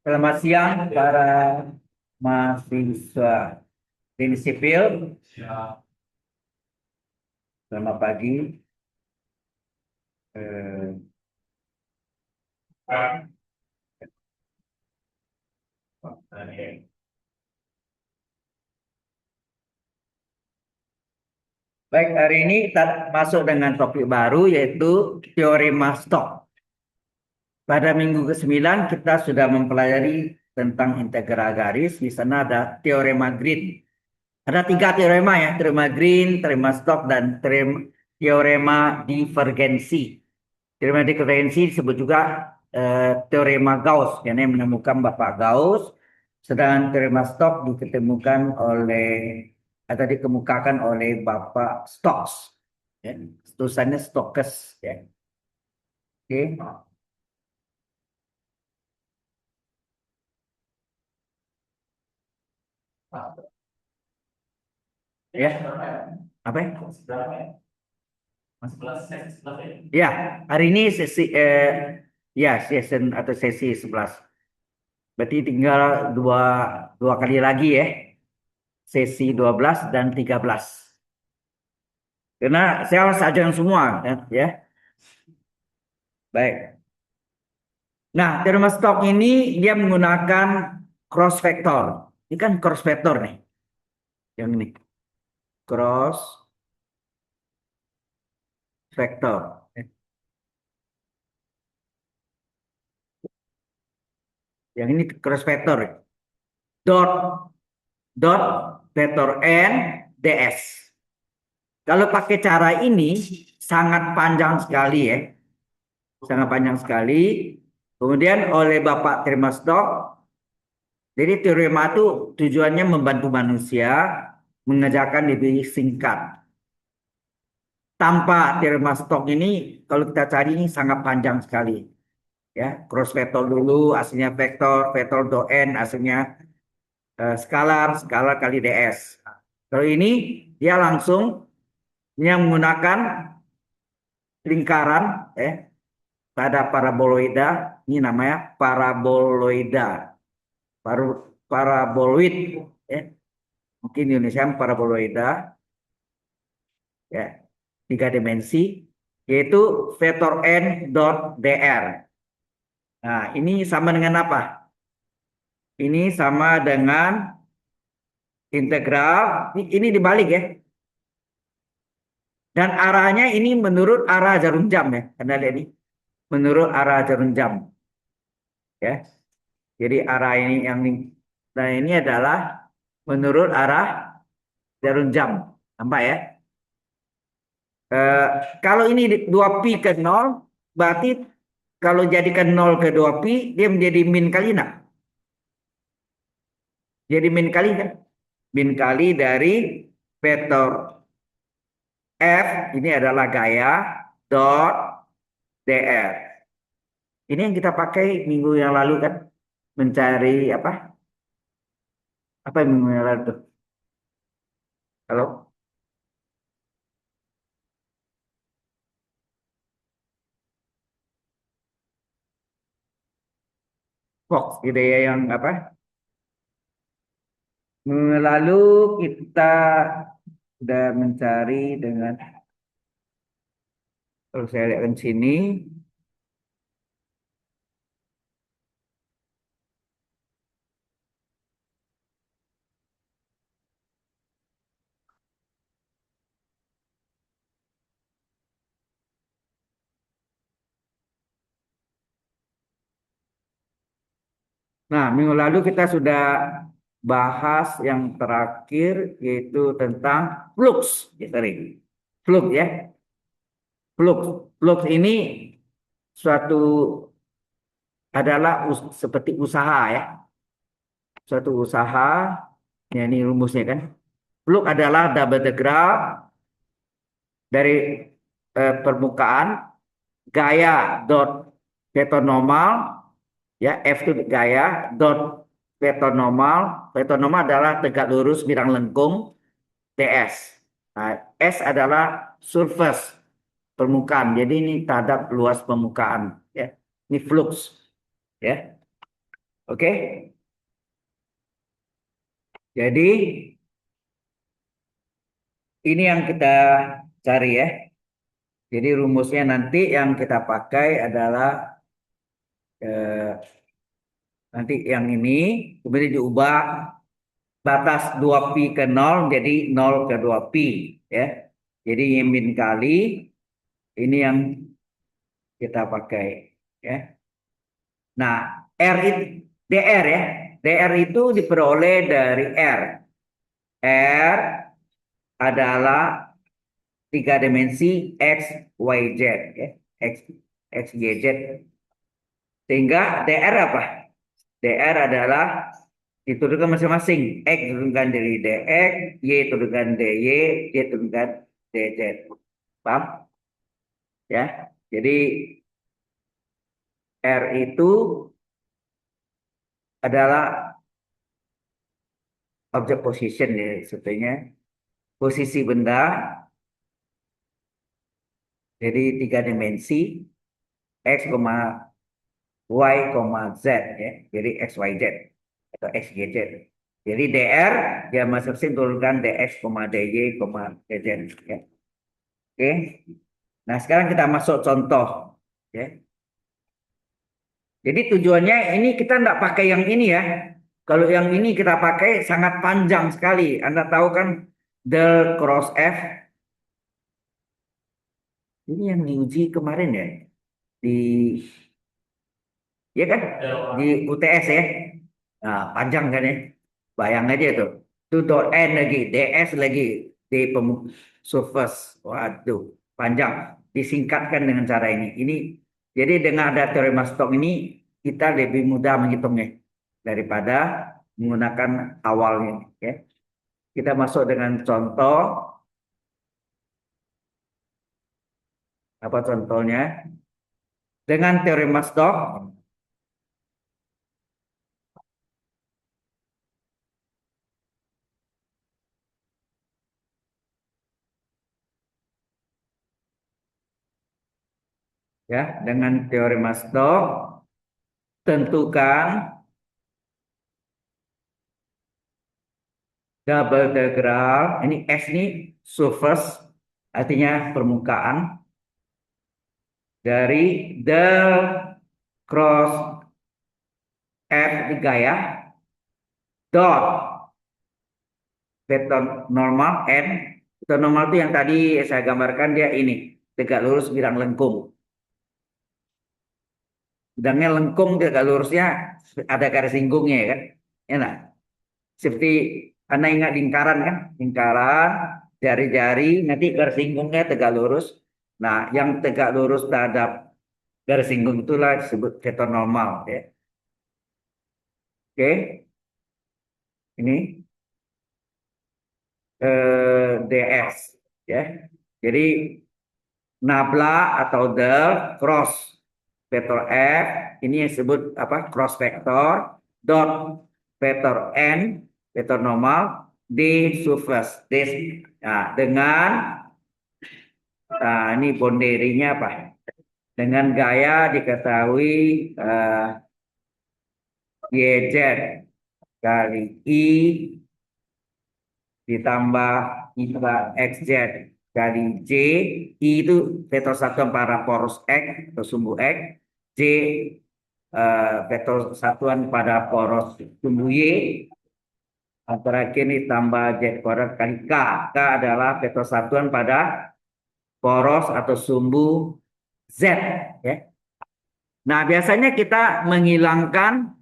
Selamat siang para mahasiswa teknik sipil. Selamat pagi. Eh, Baik, hari ini kita masuk dengan topik baru yaitu teorema Stokes. Pada minggu ke-9 kita sudah mempelajari tentang integral garis. Di sana ada teorema Green. Ada 3 teorema ya, teorema Green, teorema Stokes, dan teorema divergensi. Teorema divergensi disebut juga teorema Gauss, yang menemukan Bapak Gauss. Sedangkan teorema Stokes dikemukakan oleh Bapak Stokes. Ya. Tulisannya Stokes. Ya. Oke. Ya. Apa ya? Ya, hari ini season atau sesi 11. Berarti tinggal dua kali lagi ya. Sesi 12 dan 13. Karena saya harus ajarkan semua kan, ya. Baik. Nah, teorema Stokes ini dia menggunakan cross vector. Ini kan cross vector nih. Yang ini. Cross vector. Yang ini cross vector. Dot dot vector n ds. Kalau pakai cara ini sangat panjang sekali ya. Sangat panjang sekali. Kemudian oleh Bapak teorema Stokes, jadi teorema itu tujuannya membantu manusia mengerjakan lebih singkat. Tanpa teorema Stokes ini, kalau kita cari ini sangat panjang sekali. Ya, cross vector dulu, hasilnya vektor, vektor do n, hasilnya skalar, skalar kali ds. Kalau ini dia langsung yang menggunakan lingkaran pada paraboloida, ini namanya paraboloida, paraboloid, ya. Mungkin di Indonesia paraboloida, ya, 3 dimensi, yaitu vektor n dot dr. Nah, ini sama dengan apa? Ini sama dengan integral, ini dibalik ya. Dan arahnya ini menurut arah jarum jam ya. Anda lihat ini. Menurut arah jarum jam. Ya. Jadi arah ini yang ini. Nah, ini adalah menurut arah jarum jam. Nampak ya? Eh, Kalau ini 2pi ke 0, berarti kalau jadikan 0 ke 2pi, dia menjadi min kali enggak? Jadi min kali kan? Min kali dari vektor F, ini adalah gaya, dot dr. Ini yang kita pakai minggu yang lalu kan? Mencari apa? Apa yang minggu yang lalu tuh? Halo? Fox gitu ya, yang apa? Minggu lalu kita sudah mencari dengan, kalau saya lihat di sini, nah, minggu lalu kita sudah bahas yang terakhir yaitu tentang flux, ya, sorry. Flux ya. Flux. Flux ini suatu adalah seperti usaha ya. Suatu usaha, ya ini rumusnya kan. Flux adalah double the graph dari permukaan gaya dot vektor normal, ya F itu gaya dot vektor normal adalah tegak lurus bidang lengkung ds. Nah, S adalah surface permukaan. Jadi ini terhadap luas permukaan, ya. Ini flux, ya. Oke. Jadi ini yang kita cari, ya. Jadi rumusnya nanti yang kita pakai adalah eh, nanti yang ini kemudian diubah batas 2pi ke 0 jadi 0 ke 2pi, ya. Jadi min kali ini yang kita pakai, ya. Nah, R itu DR, ya. DR itu diperoleh dari R. R adalah tiga dimensi X, Y, Z, ya. X, X, Y, Z. Sehingga DR apa? DR adalah diturunkan masing-masing. X diturunkan dari DX, Y turunkan DY, Y turunkan DZ. Paham? Ya. Jadi R itu adalah object position, ya, sebetulnya posisi benda. Jadi tiga dimensi X, Y, Z, ya. Jadi X, Y, Z atau X, Y, Z. Jadi DR dia masing-masing turunkan DX, DY, DZ, ya. Oke. Nah, sekarang kita masuk contoh, ya. Jadi tujuannya ini kita tidak pakai yang ini, ya. Kalau yang ini kita pakai sangat panjang sekali. Anda tahu kan del cross F. Ini yang diuji kemarin, ya. Di Ya kan? Di UTS, ya. Nah, panjang kan, ya. Bayang aja tuh. Itu dot N lagi, DS lagi di surface. Waduh, panjang. Disingkatkan dengan cara ini. Jadi dengan ada teorema Stokes ini kita lebih mudah menghitungnya daripada menggunakan awalnya, ya. Kita masuk dengan contoh. Apa contohnya? Dengan teorema Stokes, ya, dengan teorema Stokes tentukan double integral. Ini S ini surface, artinya permukaan, dari del cross F di gaya dot vektor normal N. Vektor normal itu yang tadi saya gambarkan, dia ini tegak lurus bidang lengkung. Bidangnya lengkung, tegak lurusnya ada garis singgungnya, ya kan? Ya, nah. Seperti Anda ingat lingkaran, kan? Lingkaran, jari-jari, nanti garis singgungnya tegak lurus. Nah, yang tegak lurus terhadap garis singgung itulah disebut vektor normal, ya. Oke, ini DS, ya. Jadi nabla atau del cross vektor F ini yang disebut apa? Cross vektor dot vektor N vektor normal D surface D. Nah, dengan ini boundary-nya apa? Dengan gaya diketahui YZ kali I ditambah XZ kali J. I itu vektor satuan pada poros X atau sumbu X. J vektor satuan pada poros sumbu Y. Terakhir ini tambah Z kuadrat kali K. K adalah vektor satuan pada poros atau sumbu Z, ya. Nah, biasanya kita menghilangkan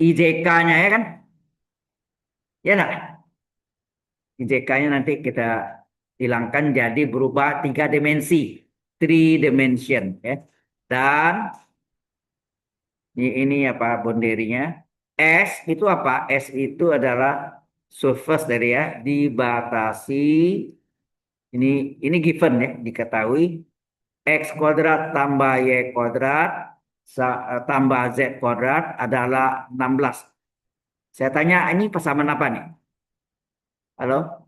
IJK-nya, ya kan? Ya enggak? IJK-nya nanti kita hilangkan jadi berubah tiga dimensi, three dimension, ya. Dan ini apa boundary-nya? S itu apa? S itu adalah surface dari, ya, dibatasi ini given, ya, diketahui X kuadrat tambah Y kuadrat tambah Z kuadrat adalah 16. Saya tanya, ini persamaan apa nih? Halo?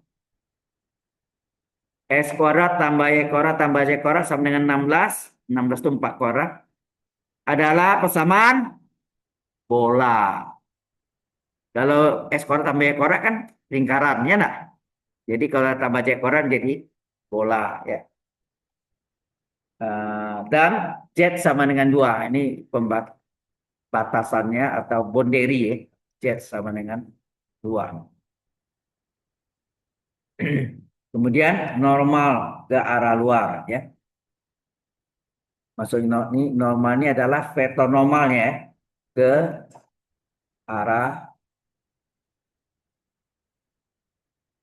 S kuadrat tambah Y kuadrat tambah Z kuadrat sama dengan 16. 16 itu 4 kuadrat. Adalah persamaan bola. Kalau S kuadrat tambah Y kuadrat kan lingkarannya, nah. Jadi kalau tambah Z kuadrat jadi bola, ya. Dan Z sama dengan 2. Ini batasannya atau boundary, ya. Z sama dengan 2. Kemudian normal ke arah luar, ya. Maksudnya ini normal ini adalah vektor normalnya, ya, ke arah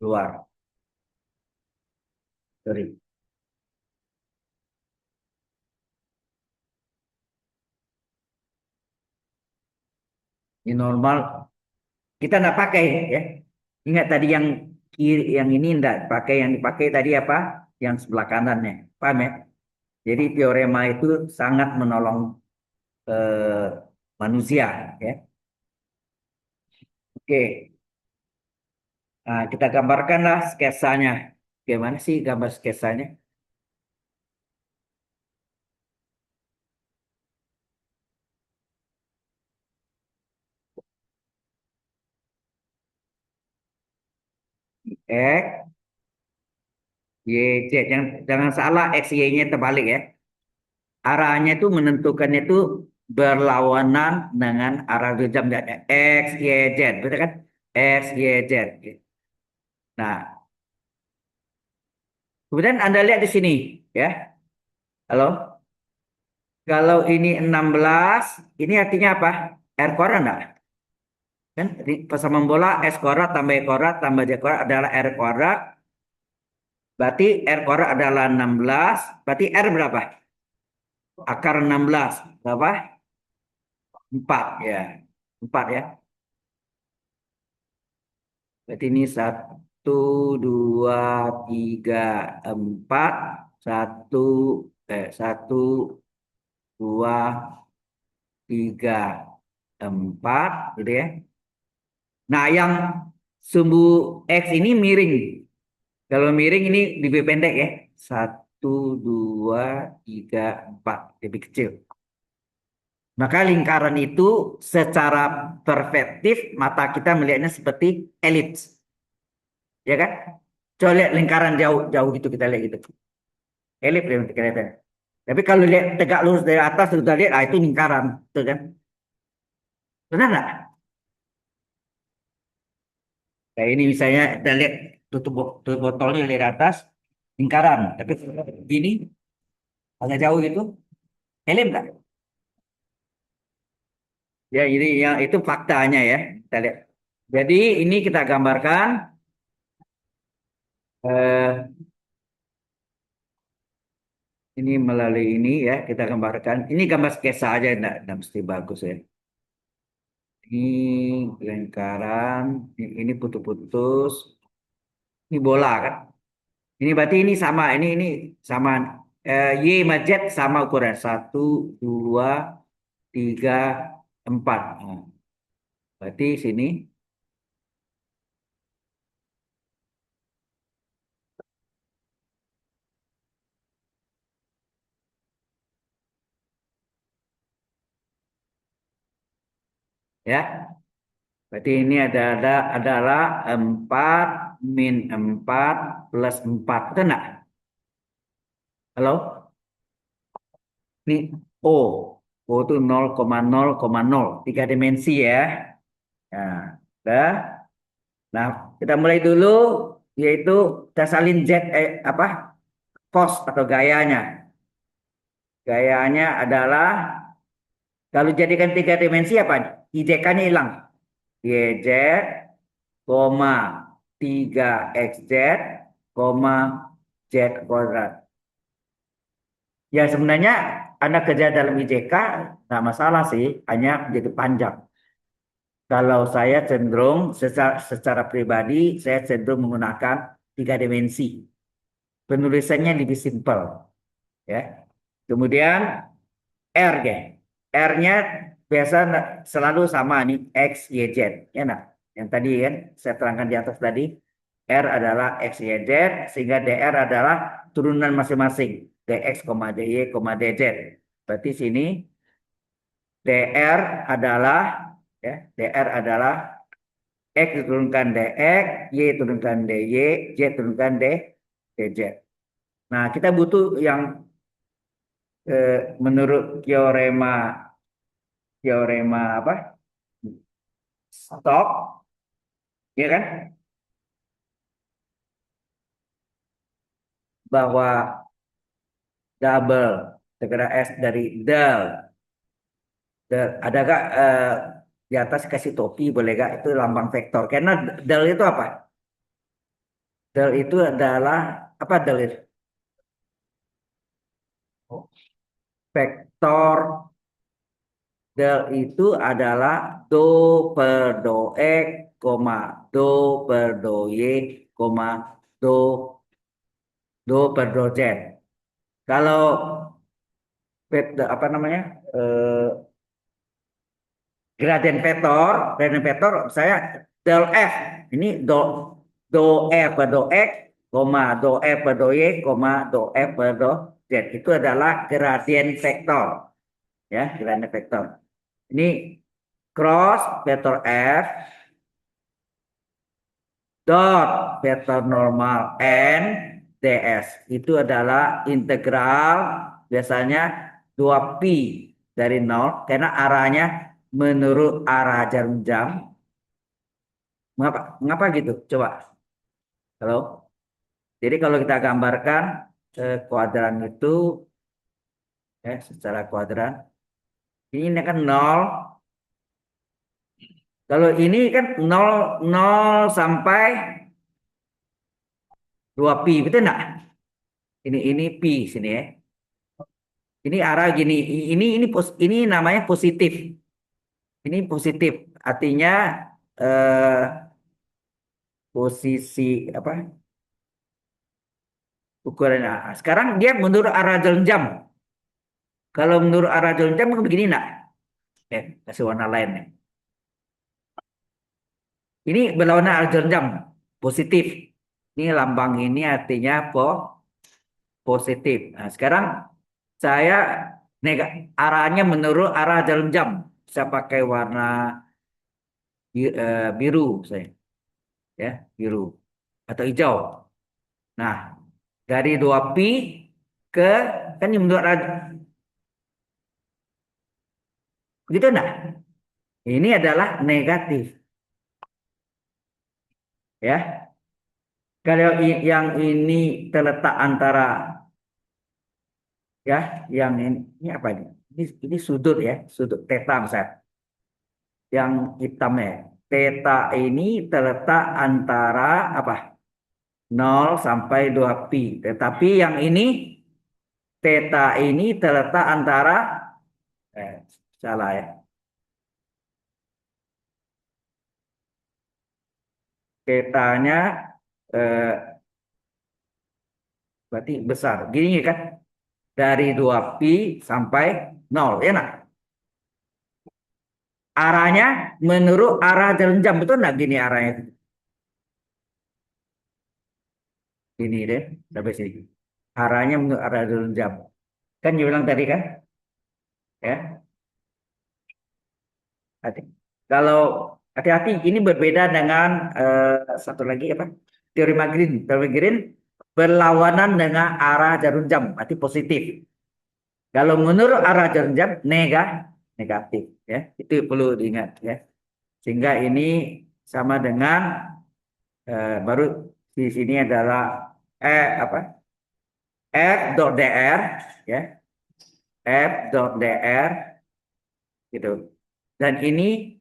luar. Sorry. Ini normal. Kita nggak pakai, ya. Ingat tadi yang kiri, yang ini enggak pakai, yang dipakai tadi apa? Yang sebelah kanannya. Paham, ya? Jadi teorema itu sangat menolong eh, manusia, ya. Oke. Nah, kita gambarkanlah sketsanya. Gimana sih gambar sketsanya? X, Y, Z. Jangan salah X, Y-nya terbalik, ya. Arahnya itu menentukannya itu berlawanan dengan arah jam X, Y, Z. Betul kan? X, Y, Z. Nah, kemudian Anda lihat di sini, ya. Halo? Kalau ini 16, ini artinya apa? R kuadrat enggak? Kan persamaan bola S kuadrat tambah Y kuadrat tambah Z kuadrat adalah R kuadrat. Berarti R kuadrat adalah 16. Berarti R berapa? Akar 16. Berapa? 4, ya. 4, ya. Berarti ini 1, 2, 3, 4. 1, 1, 2, 3, 4, gitu, ya. Nah, yang sumbu X ini miring. Kalau miring ini lebih pendek, ya. 1, 2, 3, 4. Lebih kecil. Maka lingkaran itu secara perspektif mata kita melihatnya seperti elips. Ya kan? Coba lihat lingkaran jauh, jauh gitu kita lihat gitu. Elips ya kelihatan. Tapi kalau lihat tegak lurus dari atas sudah lihat, itu lingkaran, tuh kan? Benar nggak? Kayak ini misalnya kita lihat tutup botolnya dari atas lingkaran, tapi gini agak jauh gitu, helm nggak? Ya ini yang itu faktanya, ya. Kita lihat. Jadi ini kita gambarkan, eh, ini melalui ini, ya, kita gambarkan. Ini gambar sketsa aja, enggak mesti bagus, ya. Ini lingkaran, ini putus-putus, ini bola kan? Ini berarti ini sama, ini sama, Y sama Z sama ukuran 1, 2, 3, 4. Nah, berarti sini, ya. Berarti ini adalah 4 min 4 plus 4. Betul nggak? Halo? Ini O. O itu 0,0,0. 3 dimensi, ya. Nah, udah. Nah, kita mulai dulu, yaitu kita salin Z, apa? Cos atau gayanya. Gayanya adalah kalau jadikan 3 dimensi apa? IJK-nya hilang. YZ, koma 3XZ, koma Z kuadrat. Ya sebenarnya Anda kerja dalam IJK nggak masalah sih, hanya jadi panjang. Kalau saya cenderung secara pribadi, saya cenderung menggunakan 3 dimensi. Penulisannya lebih simpel, ya. Kemudian R, ya. R-nya biasa selalu sama nih X, Y, Z. Ya, nah. Yang tadi kan saya terangkan di atas tadi. R adalah X, Y, Z, sehingga DR adalah turunan masing-masing. DX, DY, DZ. Berarti sini DR adalah, ya, DR adalah X diturunkan DX, Y turunkan DY, Z turunkan DZ. Nah, kita butuh yang menurut teorema apa? Stok, ya kan? Bahwa double segera S dari del. Ada gak di atas kasih topi boleh gak? Itu lambang vektor. Karena del itu apa? Del itu adalah apa del itu? Vektor del itu adalah do per do X, koma, do per do Y, koma, do per do Z. Kalau apa namanya? eh, gradien vektor saya del F. Ini do F per do X, koma, do F per do Y, koma, do F per do Z. Itu adalah gradien vektor. Ya, gradien vektor. Ini cross vektor F dot vektor normal N ds. Itu adalah integral biasanya 2pi dari 0 karena arahnya menurut arah jarum jam. Mengapa gitu? Coba. Kalau jadi kalau kita gambarkan kuadran itu ya secara kuadran ini kan 0. Kalau ini kan 0 sampai 2pi, betul enggak? Ini pi sini ya. Ini arah gini. Ini namanya positif. Ini positif. Artinya eh, posisi apa? Ukurannya. Sekarang dia menurut arah jarum jam. Kalau menurut arah jarum jam begini nak. Kasih warna lain nih. Ini berlawanan arah jarum jam. Positif. Ini lambang ini artinya positif. Nah, sekarang saya arahnya menurut arah jarum jam. Saya pakai warna biru saya. Ya, biru atau hijau. Nah, dari 2pi ke kan ini menurut arah begitu enggak? Ini adalah negatif. Ya. Kalau yang ini terletak antara ya, yang ini apa ini? Ini sudut ya, sudut theta misalnya. Yang hitamnya. Theta ini terletak antara apa? 0 sampai 2pi. Tetapi yang ini theta ini terletak antara salah ya. Thetanya berarti besar. Gini kan? Dari 2pi sampai 0 ya nak? Arahnya menurut arah jarum jam, betul nggak gini arahnya? Ini deh, sampai sini. Arahnya menurut arah jarum jam. Kan you bilang tadi kan? Ya. Hati. Kalau hati-hati, ini berbeda dengan satu lagi apa? Teorema Green. Teorema Green berlawanan dengan arah jarum jam, berarti positif. Kalau menurut arah jarum jam negatif, ya. Itu perlu diingat, ya. Sehingga ini sama dengan baru di sini adalah apa? F dot dr, ya. F dot dr gitu. Dan ini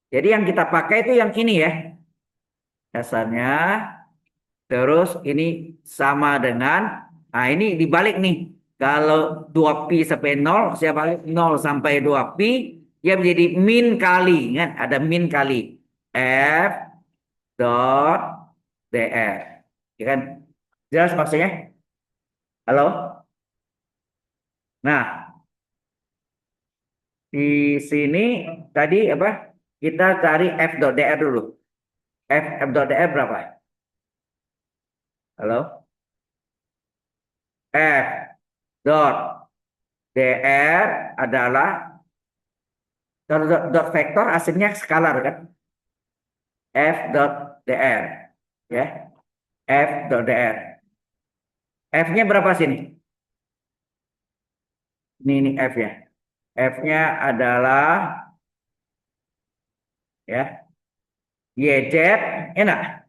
jadi yang kita pakai itu yang ini ya. Dasarnya terus ini sama dengan nah ini dibalik nih. Kalau 2pi sampai 0, saya balik 0 sampai 2pi, dia menjadi min kali, kan? Ada min kali F dot dr. Ya kan? Jelas maksudnya? Halo? Nah, di sini tadi apa? Kita cari F dot dr dulu. F dot dr berapa? Halo? F dot dr adalah kalau dot vektor aslinya skalar kan? F dot dr ya. F dot dr. F-nya berapa sini? Ini F ya. F-nya adalah ya YZ, enak.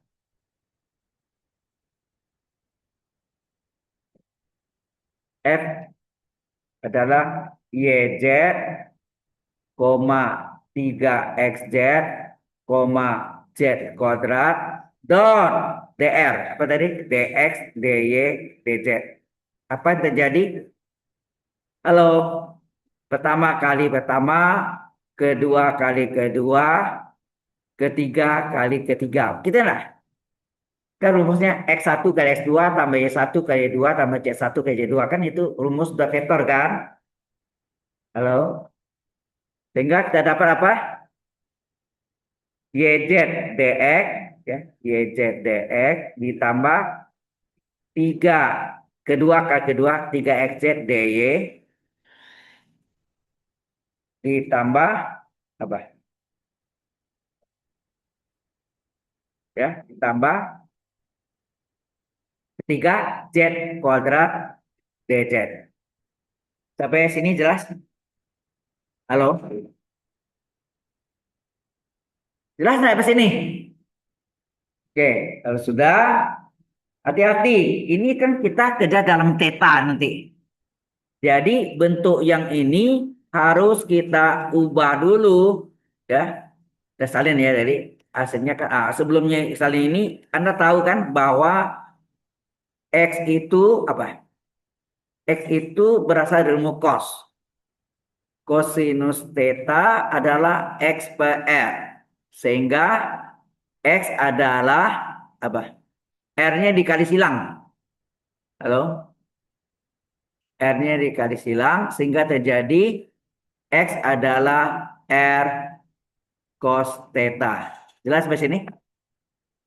F adalah YZ, koma 3XZ, koma Z kuadrat, dot DR. Apa tadi? DX, DY, DZ. Apa yang terjadi? Halo, pertama kali pertama, kedua kali kedua, ketiga kali ketiga. Kita lah. Kan rumusnya X1 kali X2 tambah Y1 kali 2 tambah Z1 kali Z2. Kan itu rumus dot vektor kan? Halo? Sehingga kita dapat apa? YZ DX ya, YZ DX ditambah 3 kedua kali kedua 3XZ DY ditambah apa? Ya, ditambah 3 Z kuadrat DZ. Sampai sini jelas? Halo? Jelas nggak sampai sini? Oke, kalau sudah hati-hati. Ini kan kita kerja dalam theta nanti. Jadi bentuk yang ini harus kita ubah dulu ya. Kita salin ya dari hasilnya kan. Sebelumnya salin ini Anda tahu kan bahwa X itu apa? X itu berasal dari ilmu cos. Cosinus theta adalah X per R. Sehingga X adalah apa? R-nya dikali silang. Halo? R-nya dikali silang sehingga terjadi X adalah R cos theta. Jelas sampai sini?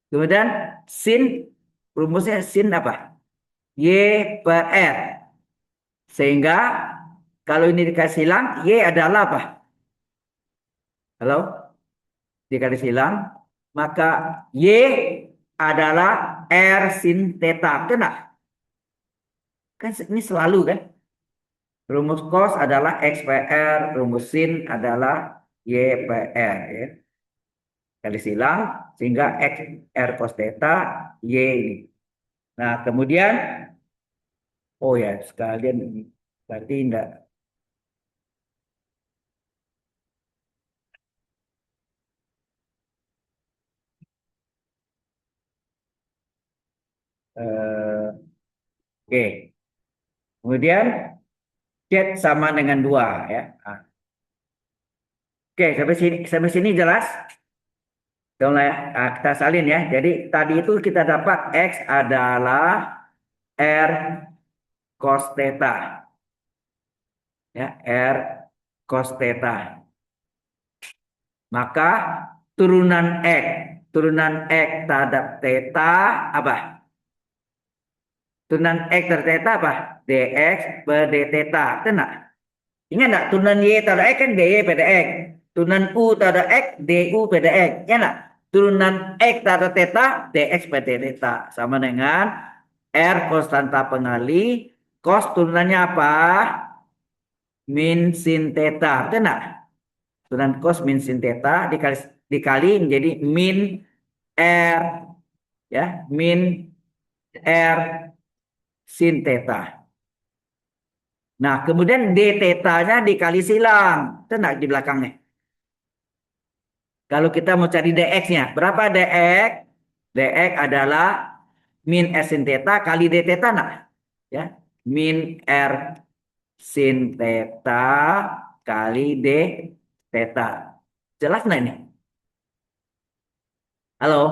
Kemudian sin, rumusnya sin apa? Y per R. Sehingga kalau ini dikali silang, Y adalah apa? Halo? Dikali silang, maka Y adalah R sin theta. Kena? Kan ini selalu kan? Rumus cos adalah X per R, rumus sin adalah Y per R. Ya. Kali silang, sehingga X R cos theta, Y ini. Nah, kemudian, oh ya, sekalian ini. Berarti enggak. Oke. Kemudian, Z sama dengan 2 ya. Nah, oke, sampai sini jelas? Dong ya. Nah, kita salin ya. Jadi tadi itu kita dapat X adalah R cos theta. Ya, R cos theta. Maka turunan X terhadap theta apa? Turunan X terhadap theta apa? Dx per d theta. Tenang. Ingat enggak? Turunan Y terhadap X kan dy per dx. Turunan U terhadap X du per dx. Ya enggak? Turunan X terhadap theta dx per d theta. Sama dengan R konstanta pengali. Cos turunannya apa? Min sin theta. Tenang. Turunan cos min sin theta dikali menjadi min R ya, min R sin theta. Nah, kemudian d theta-nya dikali silang. Tenang di belakangnya. Kalau kita mau cari dx-nya, berapa dx? Dx adalah min R sin theta kali d theta nah. Ya, min R sin theta kali d theta. Jelas nggak ini? Halo?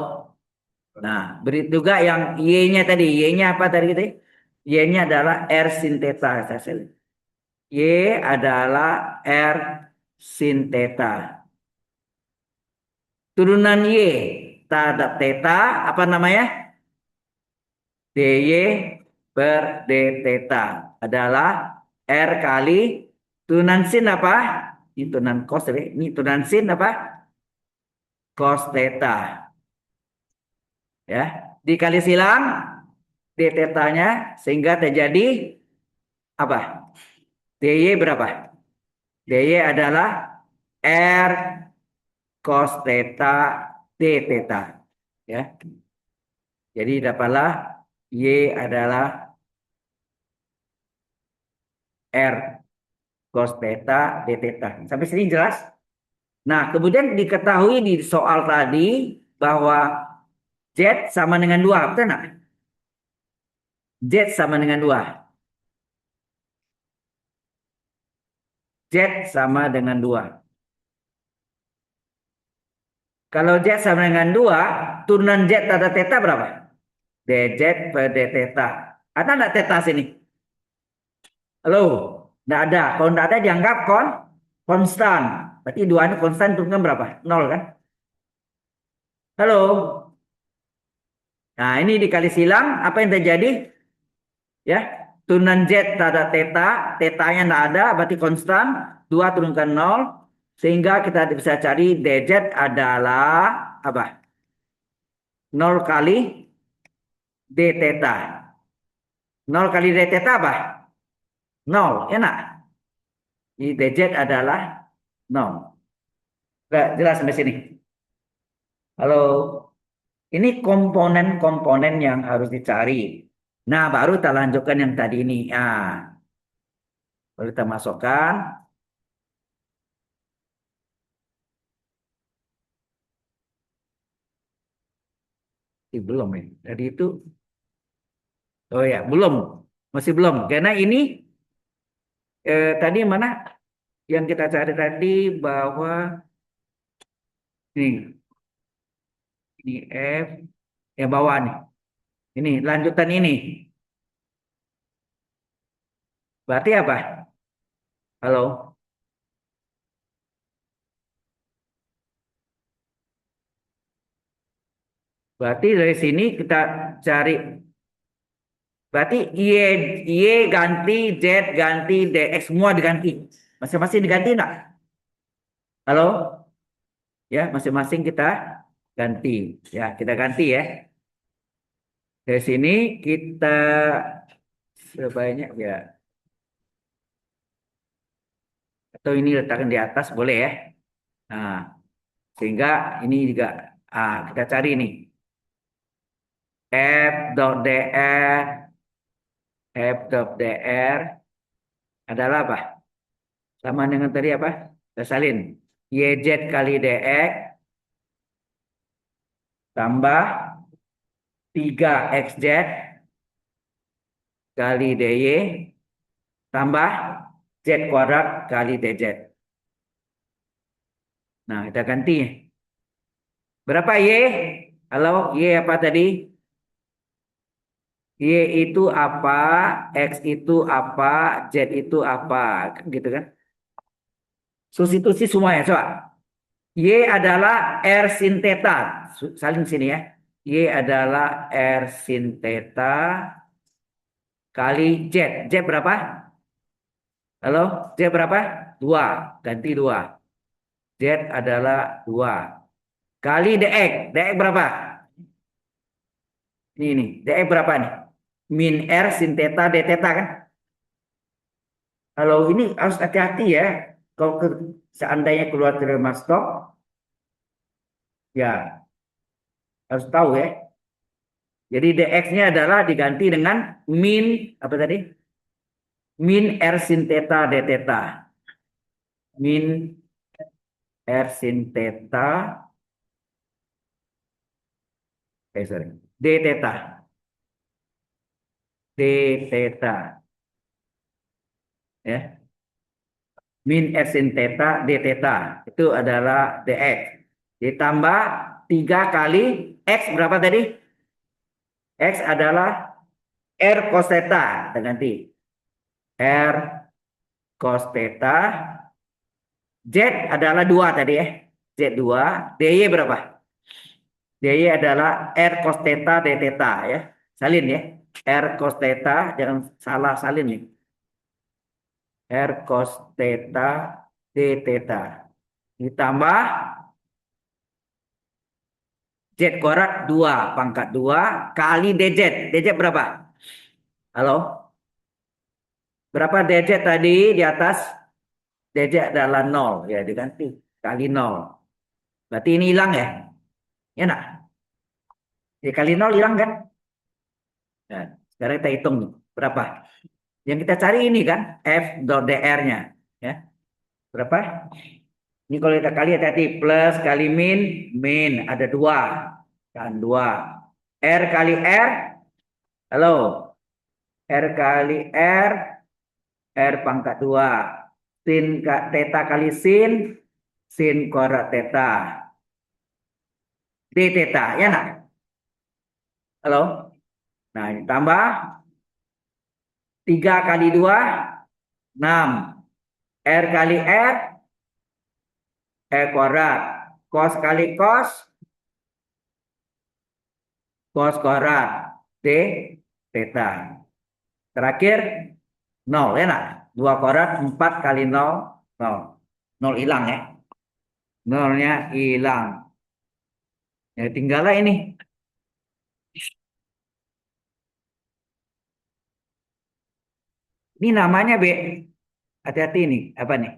Nah, beri juga yang Y-nya tadi. Y-nya apa tadi gitu? Y-nya adalah R sin theta. Y adalah R sin theta. Turunan Y terhadap theta apa namanya? dy per d theta adalah R kali turunan sin apa? Ini turunan cos tadi. Ini turunan sin apa? Cos theta. Ya, dikali silang d theta-nya sehingga terjadi apa? dy berapa? dy adalah R cos theta d theta. Ya. Jadi dapatlah y adalah R cos theta d theta. Sampai sini jelas? Nah, kemudian diketahui di soal tadi bahwa Z sama dengan 2, betul nggak? Z sama dengan 2. Z sama dengan 2. Kalau Z sama dengan 2, turunan Z ada theta berapa? dz per d theta. Ada nggak theta sini? Halo? Nggak ada. Kalau nggak ada dianggap konstan. Berarti 2 ini konstan, turunkan berapa? 0 kan? Halo? Nah, ini dikali silang, apa yang terjadi? Ya, turunan Z ada theta, theta-nya nggak ada, berarti konstan. 2 turunkan 0, sehingga kita bisa cari dz adalah apa? 0 kali d theta. 0 kali d theta apa? 0, enak. Jadi dz adalah 0. Nggak jelas sampai sini? Halo? Ini komponen-komponen yang harus dicari. Nah, baru kita lanjutkan yang tadi ini. Baru kita masukkan. Belum ya. Tadi itu, oh ya, belum. Masih belum. Karena ini, tadi mana yang kita cari tadi bahwa, ini F, yang bawah nih. Ini, lanjutan ini. Berarti apa? Halo? Berarti dari sini kita cari, berarti Y ganti, Z ganti, DX semua diganti. Masing-masing diganti enggak? Halo? Ya, masing-masing kita ganti. Ya, kita ganti ya. Dari sini kita sebanyak ya. Atau ini letakkan di atas boleh ya. Nah, sehingga ini juga kita cari nih. F.dr F.dr adalah apa? Sama dengan tadi apa? Kita salin. YZ kali DX tambah 3XZ kali DY tambah Z kuadrat kali DZ. Nah, kita ganti. Berapa Y? Halo, Y apa tadi? Y itu apa? X itu apa? Z itu apa? Gitu kan? Substitusi semua ya, coba. Y adalah R sin theta. Salin sini ya. Y adalah R sin theta kali Z. Z berapa? Halo, Z berapa? 2. Ganti 2. Z adalah 2. Kali DX. DX berapa? Ini. DX berapa nih? Min R sin theta D theta kan? Halo, ini harus hati-hati ya. Kalau seandainya keluar teorema Stokes, ya harus tahu ya. Jadi dx-nya adalah diganti dengan min apa tadi? Min R sin theta D theta. Min R sin theta sorry. D theta. D theta. Ya. Min R sin theta D theta. Itu adalah dx. Ditambah 3 kali X berapa tadi? X adalah R cos theta. Kita ganti. R cos theta. Z adalah 2 tadi ya. Z 2. DY berapa? DY adalah R cos theta D theta ya. Salin ya. R cos theta, jangan salah salin nih. R cos theta D theta. Ditambah Z kuadrat 2 pangkat 2 kali DZ. DZ berapa? Halo? Berapa DZ tadi di atas? DZ adalah 0. Ya, diganti. Kali 0. Berarti ini hilang ya? Ya nak? Ya, kali 0 hilang kan? Nah, sekarang kita hitung nih. Berapa? Yang kita cari ini kan? F dot DR-nya. Ya. Berapa? Ini kalau kita kali hati-hati. Plus kali min. Min. Ada 2. Kan 2. R kali R. Halo? R kali R. R pangkat 2. Sin theta kali sin. Sin kuadrat theta. D theta. Ya nak? Halo? Nah, ini tambah 3 kali 2, 6. R kali R, R kuadrat. Cos kali cos, cos kuadrat. D theta. Terakhir, 0 ya nak? 2 kuadrat, 4 kali 0, 0. 0 hilang ya. 0-nya hilang. Ya, tinggallah ini. Ini namanya B. Hati-hati ini. Apa nih?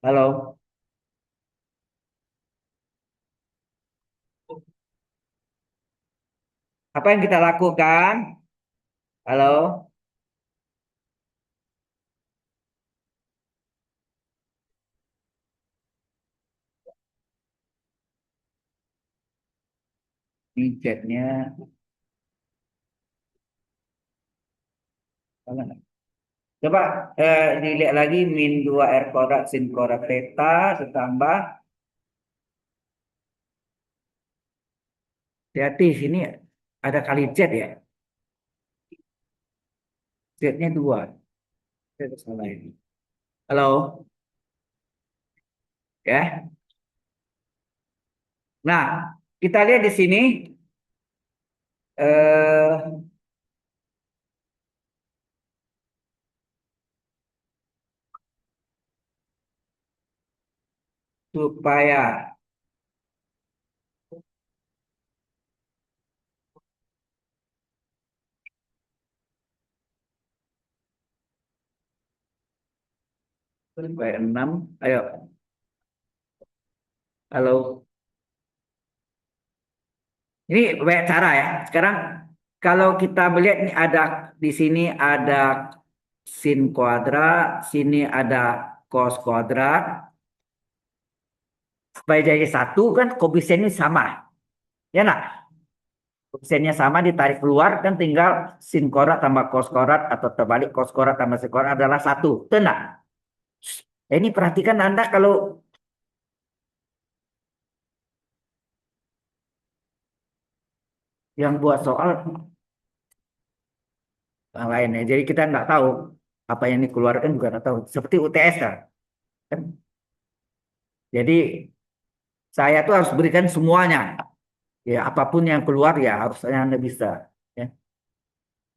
Halo? Apa yang kita lakukan? Halo? Ini chatnya. Coba dilihat lagi min 2 R kuadrat sin kuadrat theta ditambah. Hati sini ada kali Z ya. Z-nya 2. Saya salah ini. Halo? Ya. Nah, kita lihat di sini eh, supaya supaya 6. Ayo. Halo. Ini banyak cara ya. Sekarang kalau kita melihat ini ada di sini ada sin kuadrat, sini ada cos kuadrat. Supaya jadi satu kan koefisiennya sama. Ya nak? Koefisiennya sama ditarik keluar kan tinggal sin kuadrat tambah cos kuadrat atau terbalik cos kuadrat tambah sin kuadrat adalah satu. Tenang. Ini perhatikan Anda kalau yang buat soal yang lainnya. Jadi kita nggak tahu apa yang dikeluarkan juga nggak tahu. Seperti UTS kan. Jadi saya tuh harus berikan semuanya. Ya apapun yang keluar ya harusnya Anda bisa. Ya.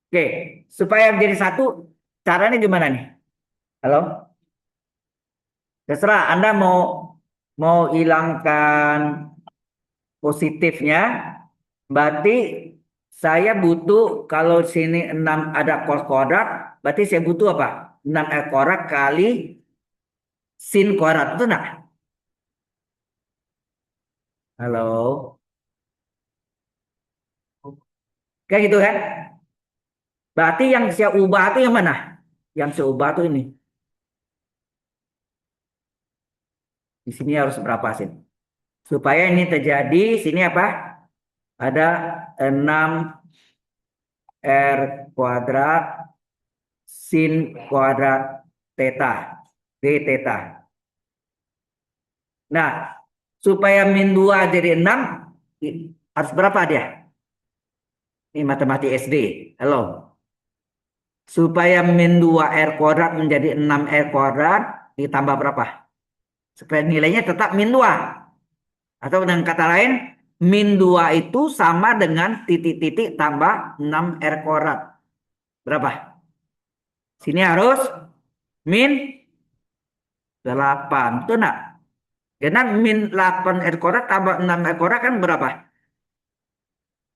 Oke, supaya menjadi satu caranya gimana nih? Halo? Terserah Anda mau hilangkan positifnya, berarti saya butuh kalau sini 6 ada cos kuadrat, berarti saya butuh apa? 6 R kuadrat kali sin kuadrat itu enggak? Halo. Kayak gitu kan? Berarti yang saya ubah itu yang mana? Yang saya ubah itu ini. Di sini harus berapa sin? Supaya ini terjadi, sini apa? Ada 6 R kuadrat sin kuadrat theta. D theta. Nah, supaya min 2 jadi 6, harus berapa dia? Ini matematik SD. Halo. Supaya min 2 R kuadrat menjadi 6 R kuadrat, ditambah berapa? Supaya nilainya tetap min 2. Atau dengan kata lain, min 2 itu sama dengan titik-titik tambah 6R kuadrat. Berapa? Sini harus min 8. Betul nggak? Karena min 8R kuadrat tambah 6R kuadrat kan berapa?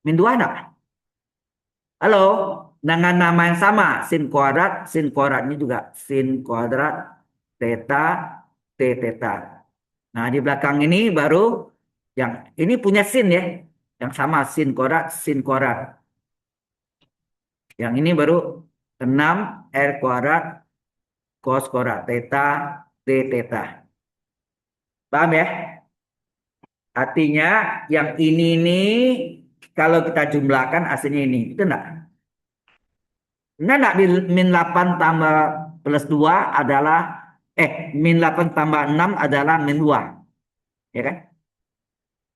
Min 2 enggak? Halo? Dengan nama yang sama. Sin kuadrat ini juga sin kuadrat theta t theta. Nah, di belakang ini baru yang ini punya sin ya. Yang sama sin kuadrat. Yang ini baru 6 R kuadrat cos kuadrat theta t theta. Paham ya? Artinya yang ini nih kalau kita jumlahkan hasilnya ini. Itu enggak? Enggak min 8 tambah plus 2 adalah min 8 tambah 6 adalah min 2. Ya kan?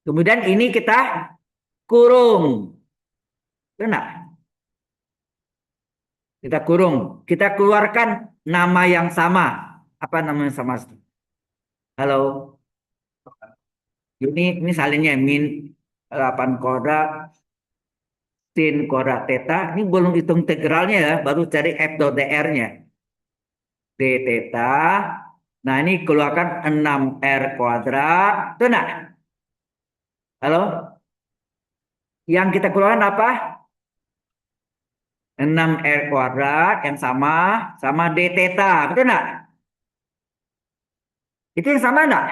Kemudian ini kita kurung. Benar? Kita kurung. Kita keluarkan nama yang sama. Apa nama yang sama? Halo. Ini salinnya min 8 kuadrat sin kuadrat theta. Ini belum hitung integralnya ya, baru cari f dot dr-nya. D theta. Nah, ini keluarkan 6R kuadrat. Itu enggak? Halo? Yang kita keluarkan apa? 6R kuadrat yang sama D theta. Betul enggak? Itu yang sama enggak?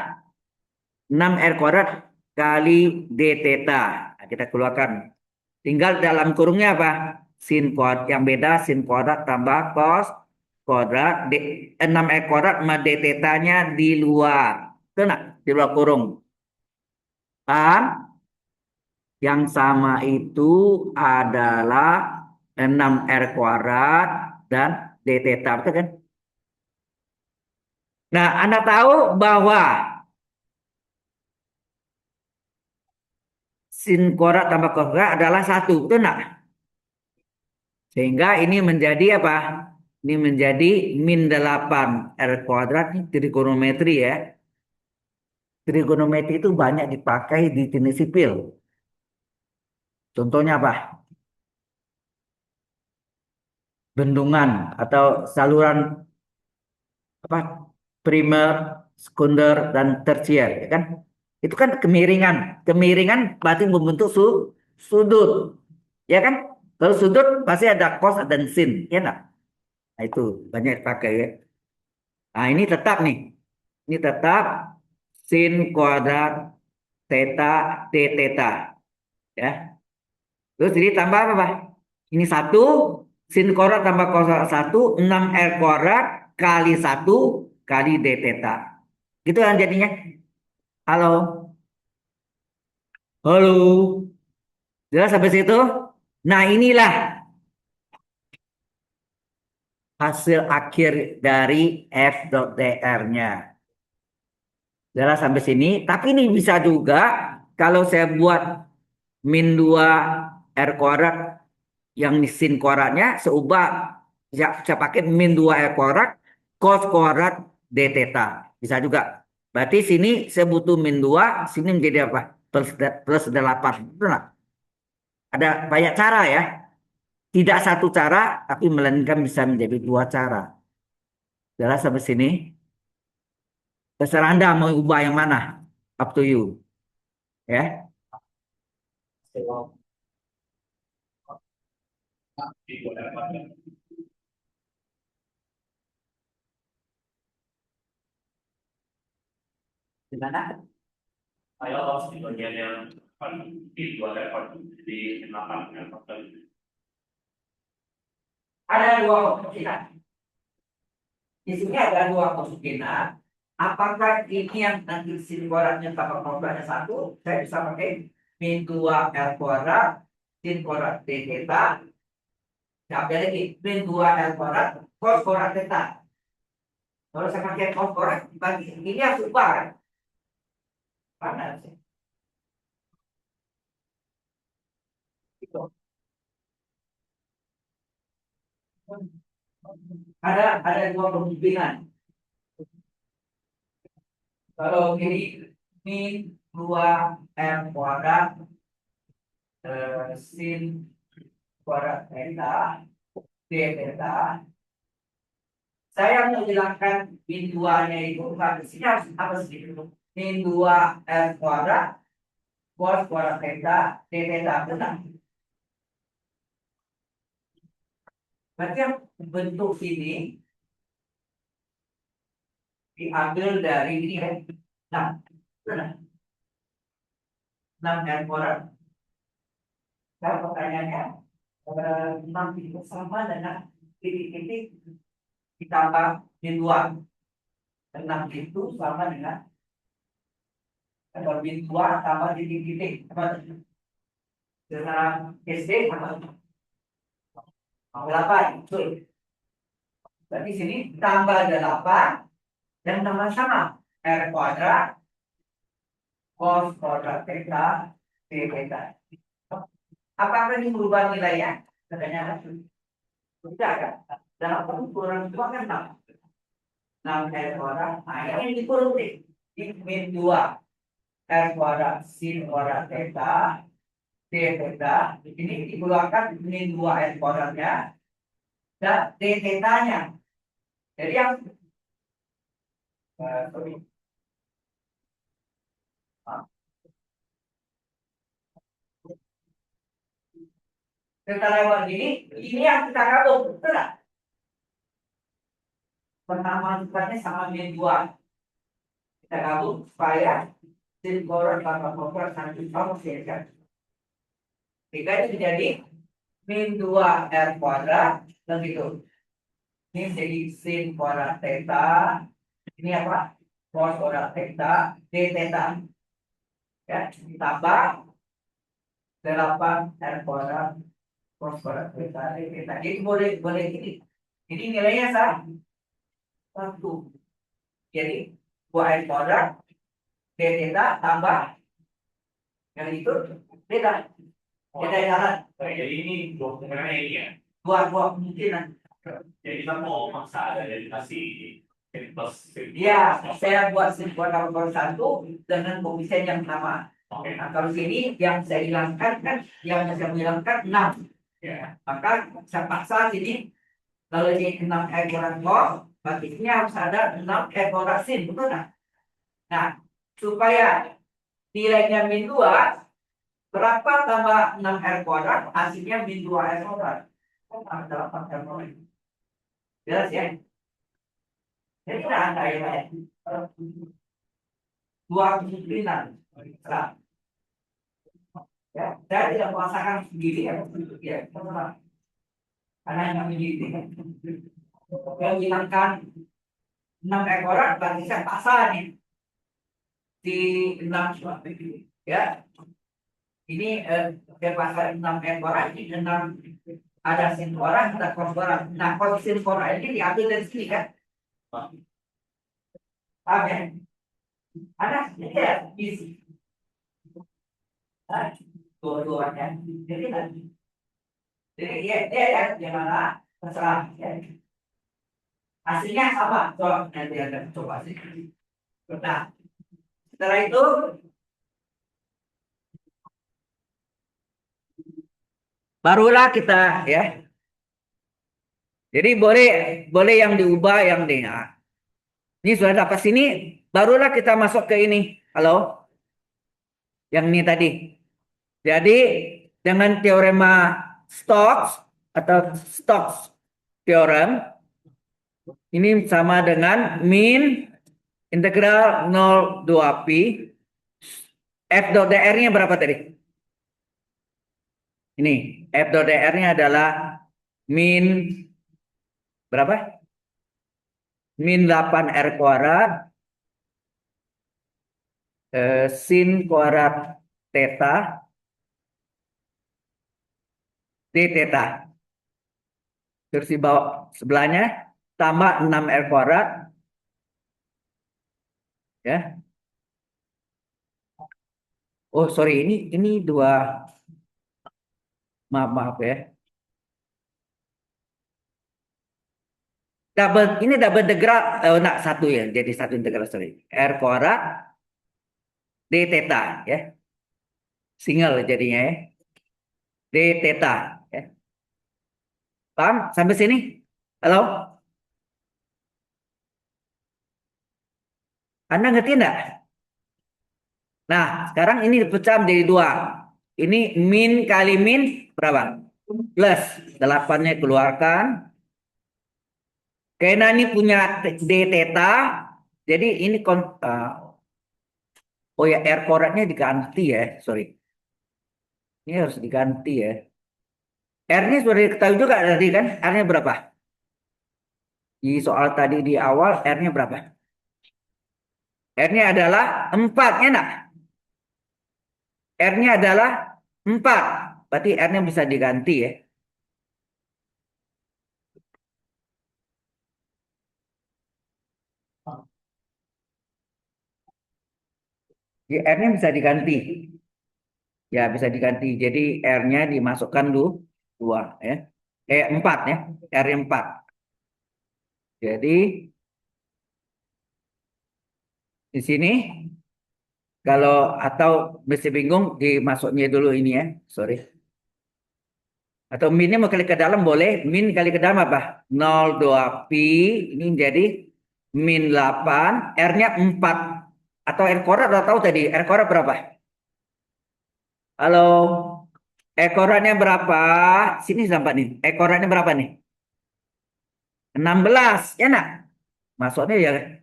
6R kuadrat kali D theta. Nah, kita keluarkan. Tinggal dalam kurungnya apa? Sin kuadrat. Yang beda sin kuadrat tambah cos kuadrat. 6R kuadrat sama D theta-nya di luar. Betul enggak? Di luar kurung. Paham? Yang sama itu adalah 6R kuadrat dan D theta. Betul kan? Nah, Anda tahu bahwa sin kuadrat tambah cos kuadrat adalah 1. Betul enggak? Sehingga ini menjadi apa? Ini menjadi min 8 R kuadrat. Ini trigonometri ya. Trigonometri itu banyak dipakai di teknik sipil. Contohnya apa? Bendungan atau saluran apa? Primer, sekunder, dan tersier, ya kan? Itu kan kemiringan. Kemiringan berarti membentuk sudut, ya kan? Kalau sudut pasti ada cos dan sin, ya enggak? Nah, itu banyak dipakai ya. Nah, ini tetap nih. Ini tetap sin kuadrat theta d theta, ya. Terus ini tambah apa, Pak? Ini satu sin kuadrat tambah cos kuadrat 1 6R kuadrat kali 1 kali d theta. Gitu kan jadinya. Halo. Halo. Jelas sampai situ? Nah, inilah hasil akhir dari f.dr-nya. Jelas sampai sini. Tapi ini bisa juga kalau saya buat min 2 R kuadrat yang sin kuadratnya seubah saya pakai min 2 R kuadrat cos kuadrat d theta. Bisa juga. Berarti sini saya butuh min 2, sini menjadi apa? Plus 8. Betul nggak? Ada banyak cara ya. Tidak satu cara, tapi melainkan bisa menjadi dua cara. Jelas sampai sini. Terserah Anda mau ubah yang mana. Up to you. Ya. Gimana? Saya di bagian yang di dua rekor di 8 rekor tadi. Ada dua kemungkinan. Di sini ada dua kemungkinan. Apakah ini yang nanti sin kuadratnya tambah kuadratnya 1, saya bisa pakai min 2 R kuadrat sin kuadrat D theta. Sampai lagi min 2 R kuadrat cos kuadrat theta. Kalau saya pakai cos kuadrat bagi ini harus ubah kan? Panas. Gitu. Ada dua kemungkinan. Kalau ini 2 R kuadrat sin kuadrat theta d theta. Saya menghilangkan min 2-nya itu harusnya harus apa sih? Min 2 R kuadrat cos kuadrat theta d theta, benar. Berarti yang bentuk ini diambil dari ini ya. Nah, benar. 6 R kuadrat. Nah, pertanyaannya 6 itu sama dengan titik-titik ditambah min 2. 6 itu sama dengan min 2 tambah titik-titik. Apa? Sekarang SD sama 8. Betul. Berarti sini tambah 8 dan sama-sama R kuadrat cos kuadrat theta d theta. Apakah ini berubah nilainya? Katanya tidak kan? Dalam ukuran dua kan 6 R kuadrat. Nah, ini dikurung nih. Ini min 2 R kuadrat sin kuadrat theta d theta. Ini dikeluarkan min 2 R kuadratnya dan d theta-nya. Jadi yang kita lewat ini yang kita gabung, betul nggak? Persamaan sifatnya sama min 2. Kita gabung supaya sin kuadrat tambah kuadrat sampai sama kan. Jika itu jadi min 2 R kuadrat dan gitu. Ini jadi sin kuadrat theta. Ini apa? Cos kuadrat theta d theta. Ya, ditambah 8 R kuadrat cos kuadrat theta d theta. Jadi boleh ini. Ini nilainya sama. 1. Jadi 2 R kuadrat d theta tambah yang itu theta. Theta jalan. Jadi ini dua kemungkinannya ini ya. Dua kemungkinan. Jadi kita mau maksa ada dari kasih plus. Ya, saya buat sin kuadrat per 1 dengan koefisien yang sama. Oke. Nah, kalau sini yang saya hilangkan kan, yang saya hilangkan 6. Ya. Maka saya paksa sini, kalau ini 6 R kuadrat cos, berarti ini harus ada 6 R kuadrat sin, betul nggak? Nah, supaya nilainya min 2, berapa tambah 6 R kuadrat, hasilnya min 2 R kuadrat. Ada 8 R kuadrat. Jelas ya? Jadi tidak ada ya. Dua kemungkinan. Nah, ya, saya tidak merasakan sendiri ya, teman-teman. Karena yang begini, yang hilangkan 6 R kuadrat, berarti saya paksa nih di 6 ya. Ini saya paksa 6 R kuadrat, ini 6 ada sin kuadrat, ada cos kuadrat. Nah, cos sin kuadrat ini diambil dari sini kan? Paham ya? Ada ya, isi. Dua-duanya. Jadi ya, gimana? Terserah. Ya. Hasilnya sama. Coba nanti ada coba sih. Nah, setelah itu barulah kita ya. Jadi boleh yang diubah yang di. Nah, ini sudah dapat sini, barulah kita masuk ke ini. Halo? Yang ini tadi. Jadi dengan teorema Stokes atau Stokes theorem ini sama dengan min integral 0,2 pi f dot dr-nya berapa tadi? Ini f dot dr-nya adalah min berapa? Min 8 R kuadrat sin kuadrat theta d theta. Terus di bawah sebelahnya tambah 6 R kuadrat ya. Oh sorry, ini dua, maaf ya. Ini double integral, satu ya, jadi satu integral, sorry. R kuadrat D theta ya. Single jadinya ya. D theta ya. Paham sampai sini? Halo? Anda ngerti enggak? Nah, sekarang ini dipecah menjadi dua. Ini min kali min berapa? Plus 8-nya keluarkan. Karena ini punya D theta, jadi ini oh ya, R koordinatnya diganti ya, sorry. Ini harus diganti ya. R-nya sudah diketahui juga tadi kan, R-nya berapa? Di soal tadi di awal R-nya berapa? R-nya adalah 4, enak. R-nya adalah 4. Berarti R-nya bisa diganti ya. Jadi R-nya bisa diganti. Ya, bisa diganti. Jadi R-nya dimasukkan dulu 2 ya. 4 ya. R-nya 4. Jadi di sini kalau atau masih bingung dimasuknya dulu ini ya. Sorry. Atau minnya mau kali ke dalam boleh. Min kali ke dalam apa? 0,2 pi. Ini jadi min 8. R-nya 4. Atau R korat udah tahu tadi. R korat berapa? Halo. R koratnya berapa? Sini sampai nih. R koratnya berapa nih? 16. Ya nak? Masuknya ya.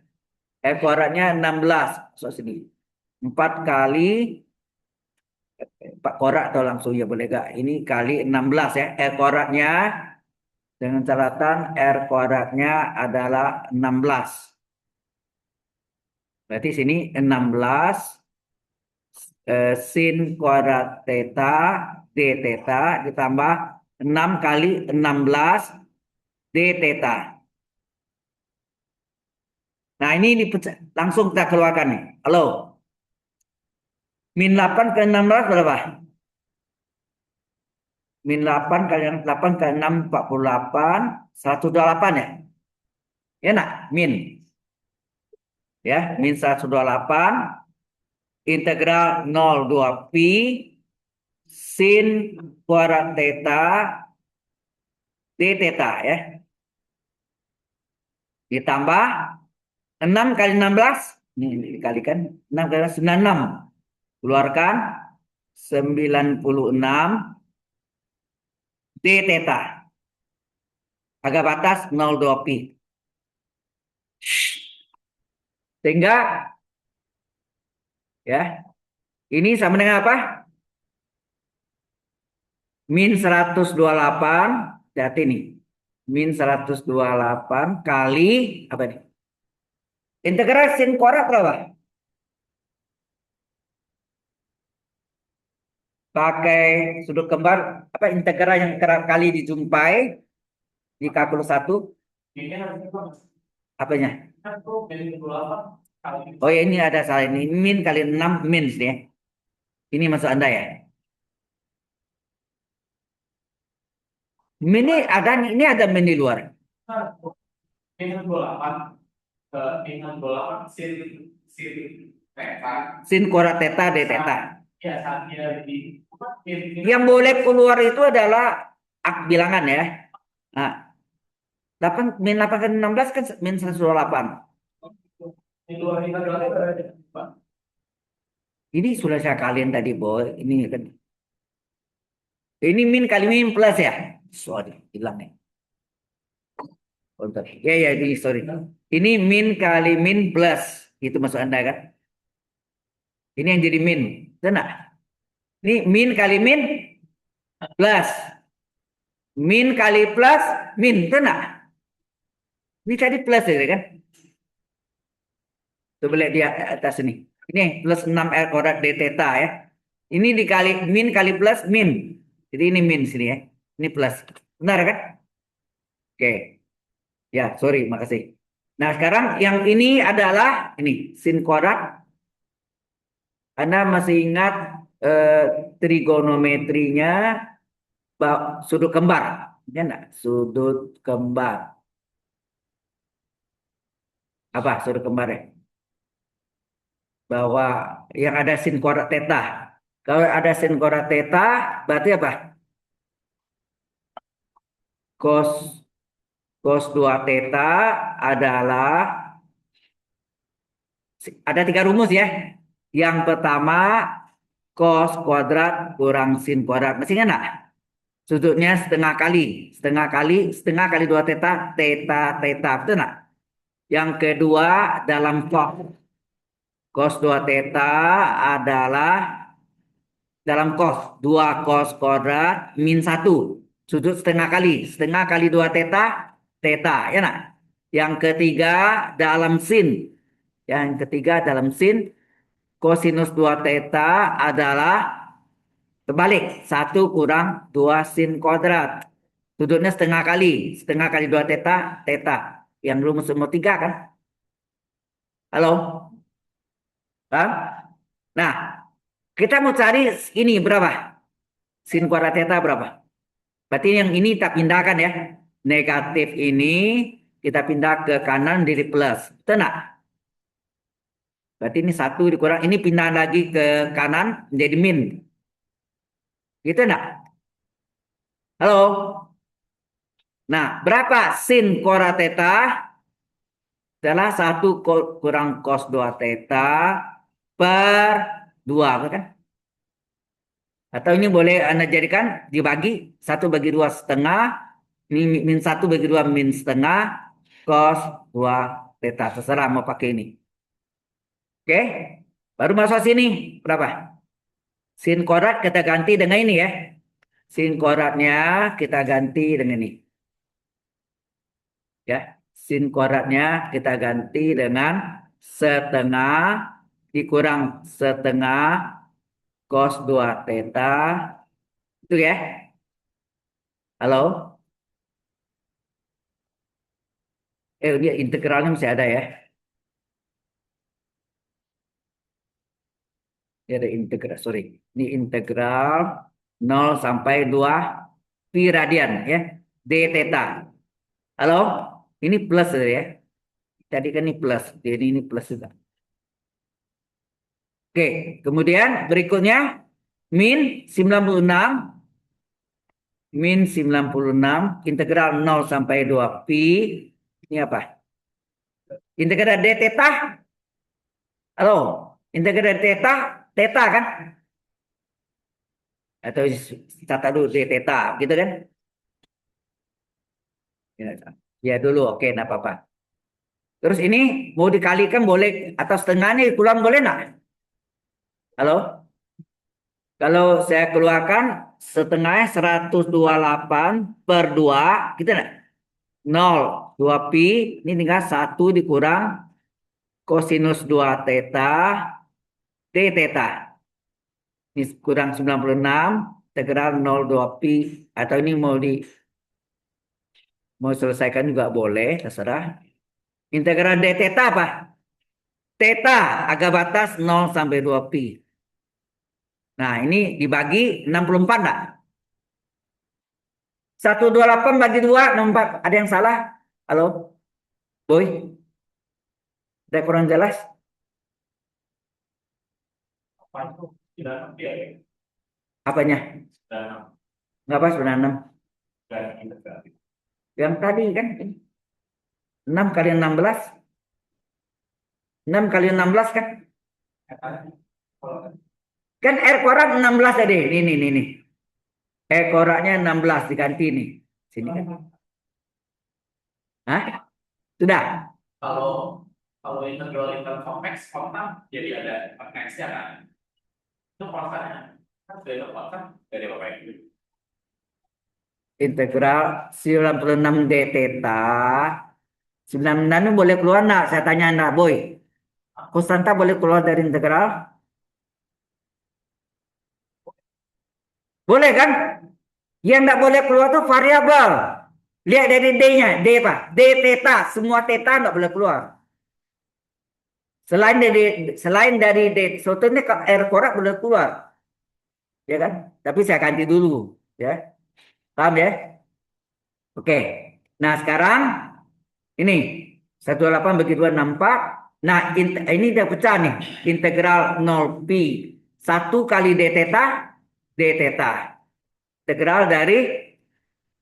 R koratnya 16. Masuk sini. 4 kali 4 korak atau langsung ya boleh gak? Ini kali 16 ya. R koratnya dengan catatan R kuadratnya adalah 16. Berarti sini 16 sin kuadrat theta d theta ditambah 6 kali 16 d theta. Nah, ini langsung kita keluarkan nih. Halo. Min 8 ke 16 berapa? Min 8 kali 8 kali 6 48 128 ya. Ya nak, min. Ya, min 128 integral 0,2 pi sin kuadrat theta d theta ya. Ditambah 6 kali 16. Ini dikalikan 6 kali 96. Keluarkan 96 d theta. Agak batas 0,2 pi. Sehingga ya, ini sama dengan apa? Min 128, berarti nih. Min 128 kali apa nih? Integral sin kuadrat berapa? Pakai sudut kembar apa integral yang kerap kali dijumpai di kalkulus 1. Apanya? Oh ya, ini ada salah ini. Min kali 6 min ya. Ini maksud Anda ya? Min ini ada min di luar. Min 28 min 28 sin theta. Sin kuadrat theta d theta. Ya, saatnya di Yang boleh keluar itu adalah bilangan ya. Nah, 8 min 8 ke 16 kan min 128. di luar kita berapa? Ini sudah saya kalian tadi, boy. Ini kan. Ini min kali min plus ya. Sorry, hilang nih. Bentar. Ya, ya, ini sorry. Ini min kali min plus. Itu maksud Anda kan? Ini yang jadi min. Benar? Ini min kali min plus. Min kali plus min. Benar? Ini tadi plus ya kan? Coba lihat di atas ini. Ini plus 6 R kuadrat d theta ya. Ini dikali min kali plus min. Jadi ini min sini ya. Ini plus. Benar kan? Oke. Ya, sorry, makasih. Nah, sekarang yang ini adalah ini sin kuadrat. Anda masih ingat trigonometrinya sudut kembar? Ya enggak? Sudut kembar. Apa sudut kembar ya? Bahwa yang ada sin kuadrat theta. Kalau ada sin kuadrat theta, berarti apa? Cos cos 2 theta adalah, ada 3 rumus ya. Yang pertama, cos kuadrat kurang sin kuadrat. Masih ingat nggak? Sudutnya setengah kali 2 theta, theta, betul nggak? Yang kedua, dalam cos 2 theta adalah dalam cos 2 cos kuadrat min 1. Sudut setengah kali 2 theta, theta, ya nak? Yang ketiga dalam sin. Kosinus 2 theta adalah terbalik, 1 kurang 2 sin kuadrat. Sudutnya setengah kali 2 theta, theta. Yang rumus nomor 3 kan? Halo? Paham? Nah, kita mau cari ini berapa? Sin kuadrat theta berapa? Berarti yang ini kita pindahkan ya. Negatif ini kita pindah ke kanan jadi plus. Betul nggak? Berarti ini 1 dikurang. Ini pindah lagi ke kanan menjadi min. Gitu nggak? Halo? Nah, berapa sin kuadrat theta? Adalah 1 kurang cos 2 theta per 2. Kan? Atau ini boleh Anda jadikan dibagi 1 bagi 2 setengah. Ini min 1 bagi 2 min setengah cos 2 theta. Terserah mau pakai ini. Oke. Baru masuk sini. Berapa? Sin kuadrat kita ganti dengan ini ya. Sin kuadratnya kita ganti dengan ini. Ya. Sin kuadratnya kita ganti dengan setengah dikurang setengah cos 2 theta. Itu ya. Halo? Ini integralnya masih ada ya. Ini ada integral, sorry. Ini integral 0 sampai 2 pi radian ya. D theta. Halo? Ini plus ya. Tadi kan ini plus. Jadi ini plus juga. Oke, kemudian berikutnya min 96 integral 0 sampai 2 pi. Ini apa? Integral d theta. Halo? Integral theta, theta kan? Atau tata dulu d theta, gitu kan? Ya dulu, oke, enggak apa-apa. Terus ini mau dikalikan boleh atau setengahnya pulang boleh enggak? Halo? Kalau saya keluarkan setengahnya 128 per 2, gitu enggak? 0, 2 pi, ini tinggal 1 dikurang kosinus 2 theta, d theta. Ini kurang 96, integral 0, 2 pi, atau ini mau selesaikan juga boleh, terserah. Integral d theta apa? Theta agak batas 0 sampai 2 pi. Nah, ini dibagi 64 enggak? 128 bagi 2, 64. Ada yang salah? Halo? Boy? Ada kurang jelas? Apanya? Enggak apa 96? Yang tadi kan? 6 kali 16? 6 kali 16 kan? Kan R kuadrat 16 tadi. Ini. R kuadratnya 16 diganti nih. Sini kan? Hah? Sudah? Kalau integral kompleks kontan jadi ada konteksnya kan? Itu kontannya kan sudah kontan dari Bapak Ibu. Integral 96 d theta. 96 ini boleh keluar enggak? Saya tanya enggak, Boy. Konstanta boleh keluar dari integral? Boleh kan? Yang enggak boleh keluar tuh variabel. Lihat dari D-nya. D apa? D theta. Semua theta enggak boleh keluar. Selain dari D. Sebetulnya R kuadrat boleh keluar. Ya kan? Tapi saya ganti dulu. Ya. Paham ya? Oke. Nah sekarang ini 18 bagi 2 64. Nah, ini udah pecah nih. Integral 0 pi 1 kali d theta, d theta. Integral dari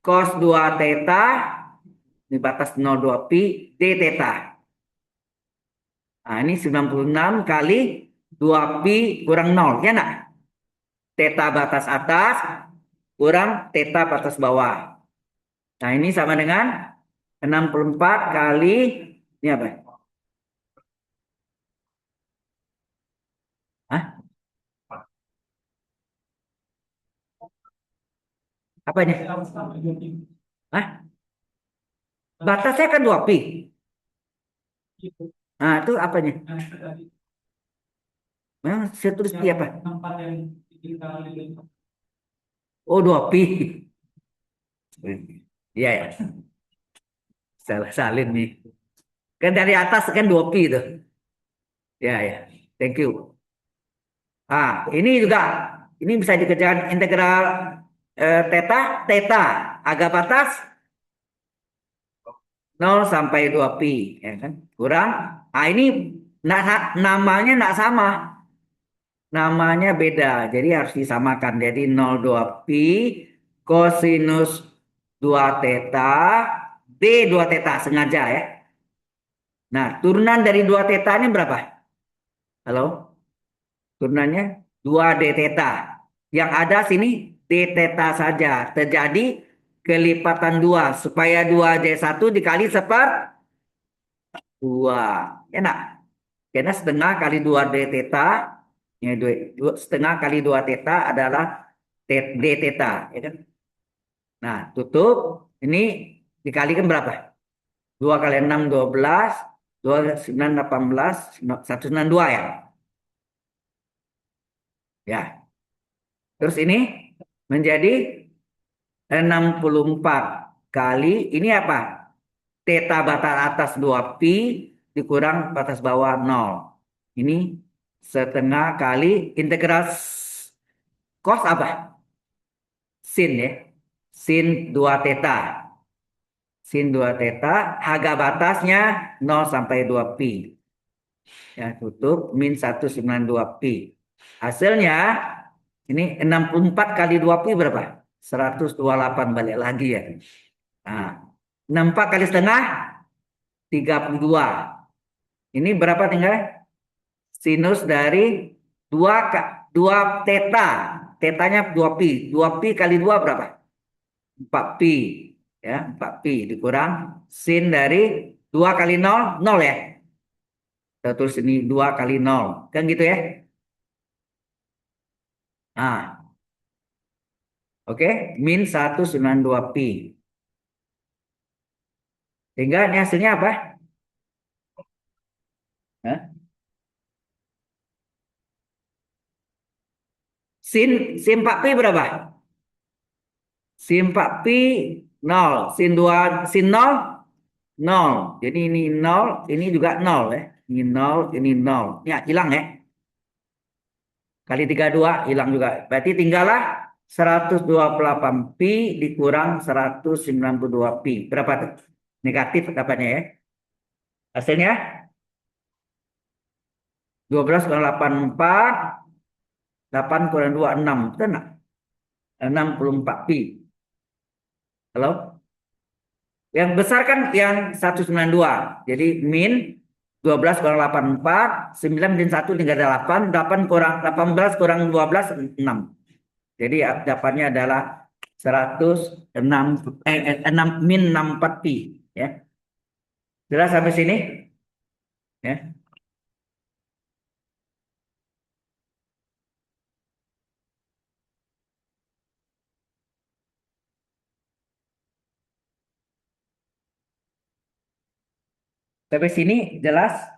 cos 2 theta, di batas 0,2 pi, d theta. Nah, ini 96 kali 2 pi kurang 0, ya enggak? Theta batas atas kurang theta batas bawah. Nah, ini sama dengan 64 kali, ini apa? Hah? Apanya? Hah? Batasnya kan 2 pi. Nah, itu apanya? Memang saya tulis pi apa? Oh, 2 pi. Iya ya, salah salin nih. Kan dari atas kan 2 pi itu. Ya ya, thank you. Ini juga, ini bisa dikerjakan integral theta, theta agak batas 0 sampai 2 pi, ya kan? Kurang. Ini namanya enggak sama. Namanya beda. Jadi harus disamakan. Jadi 0,2 pi kosinus 2 theta d 2 theta sengaja ya. Nah, turunan dari 2 theta ini berapa? Halo? Turunannya 2 d theta. Yang ada sini d theta saja. Terjadi kelipatan 2 supaya 2 d 1 dikali 1/2. Enak. Karena setengah kali 2 d theta, ya, setengah kali 2 theta adalah d theta, ya kan? Nah, tutup. Ini dikalikan berapa? 2 kali 6 12, 2 kali 9 18, 192 ya. Ya. Terus ini menjadi 64 kali ini apa? Theta batas atas 2 pi dikurang batas bawah 0. Ini setengah kali integral cos apa? Sin ya. Sin 2 theta. Sin 2 theta harga batasnya 0 sampai 2 pi. Ya, tutup min 192 pi. Hasilnya ini 64 kali 2 pi berapa? 128 balik lagi ya. Nah, 64 kali setengah 32. Ini berapa tinggal? Sinus dari 2 2 theta. Tetanya 2 pi. 2 pi kali 2 berapa? 4 pi. Ya, 4 pi dikurang sin dari 2 kali 0, 0 ya. Kita tulis ini 2 kali 0. Kan gitu ya. Nah, oke, min 192 pi. Sehingga ini hasilnya apa? Hah? Sin 4 pi berapa? Sin 4 pi 0. Sin 2 sin 0 0. Jadi ini 0, ini juga 0 ya. Ini 0, ini 0. Ya, hilang ya. Kali 32 hilang juga. Berarti tinggallah 128 pi dikurang 192 pi. Berapa tuh? Negatif dapatnya ya. Hasilnya 12 kurang 84, 8 kurang 2 6. Betul enggak? 64 pi. Halo? Yang besar kan yang 192. Jadi min 12 kurang 84, 9 min 1 tinggal 8, 8 kurang 18 kurang 12 6. Jadi jawabannya adalah 106 6 min 64 pi ya. Jelas sampai sini? Ya. Sampai sini jelas?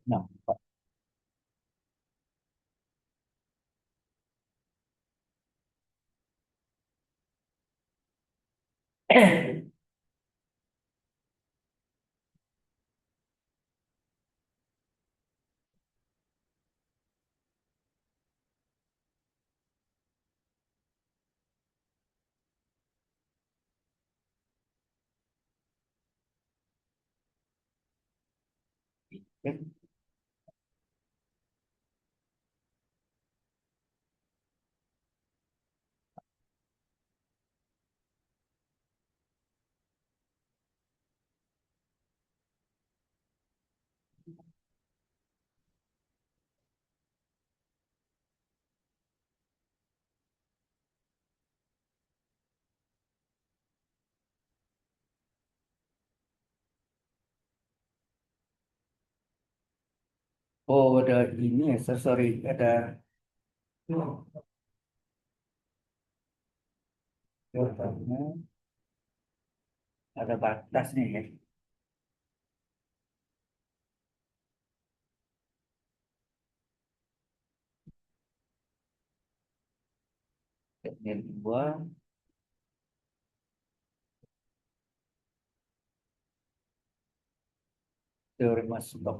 Nah, oh ada ini ya, sorry, ada jawabannya, ada batas nih ya. Yang dua, teori Maslow.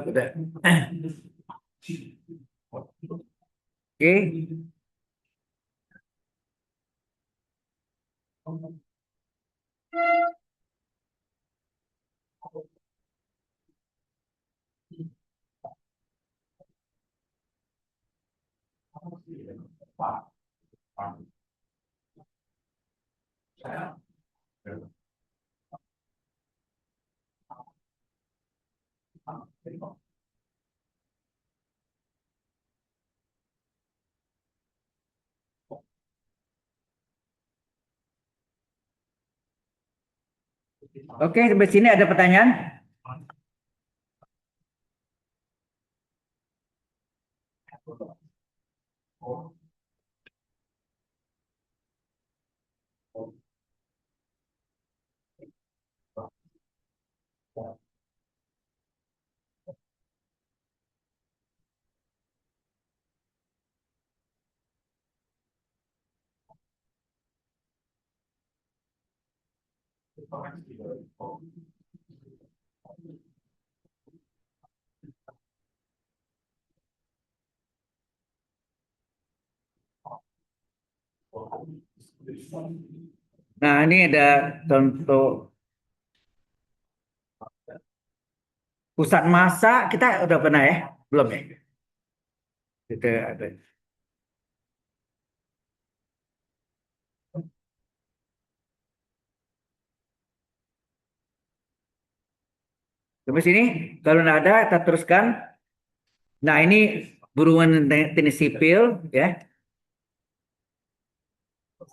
Udah. Oke. Oke, sampai sini ada pertanyaan? Nah, ini ada contoh pusat massa, kita udah pernah ya? Belum ya? Itu ada. Sampai sini, kalau nggak ada, kita teruskan. Nah, ini berhubungan dengan teknik sipil, ya.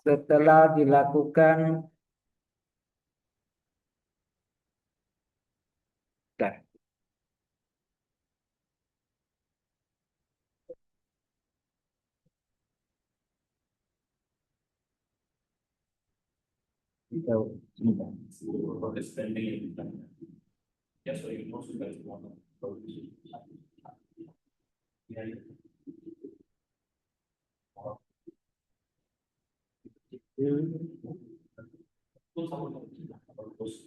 Setelah dilakukan, bentar, kita- sebentar. Ya, so you know sudah semua. Ya, ya. Itu sama terus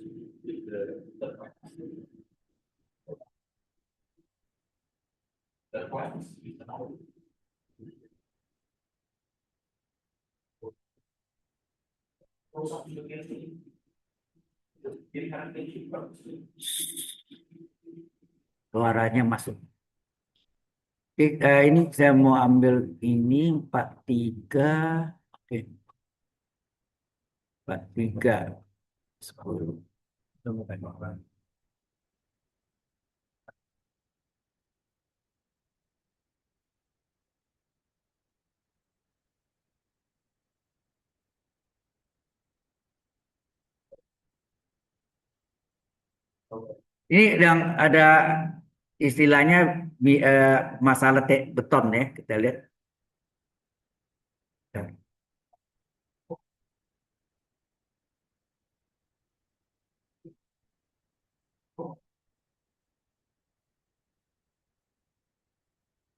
terkuat bisa tahu. Terus aku juga jadi kan Suaranya masuk. Oke, ini saya mau ambil ini 43. Oke, 43. 10. Ini yang ada istilahnya masalah beton ya, kita lihat.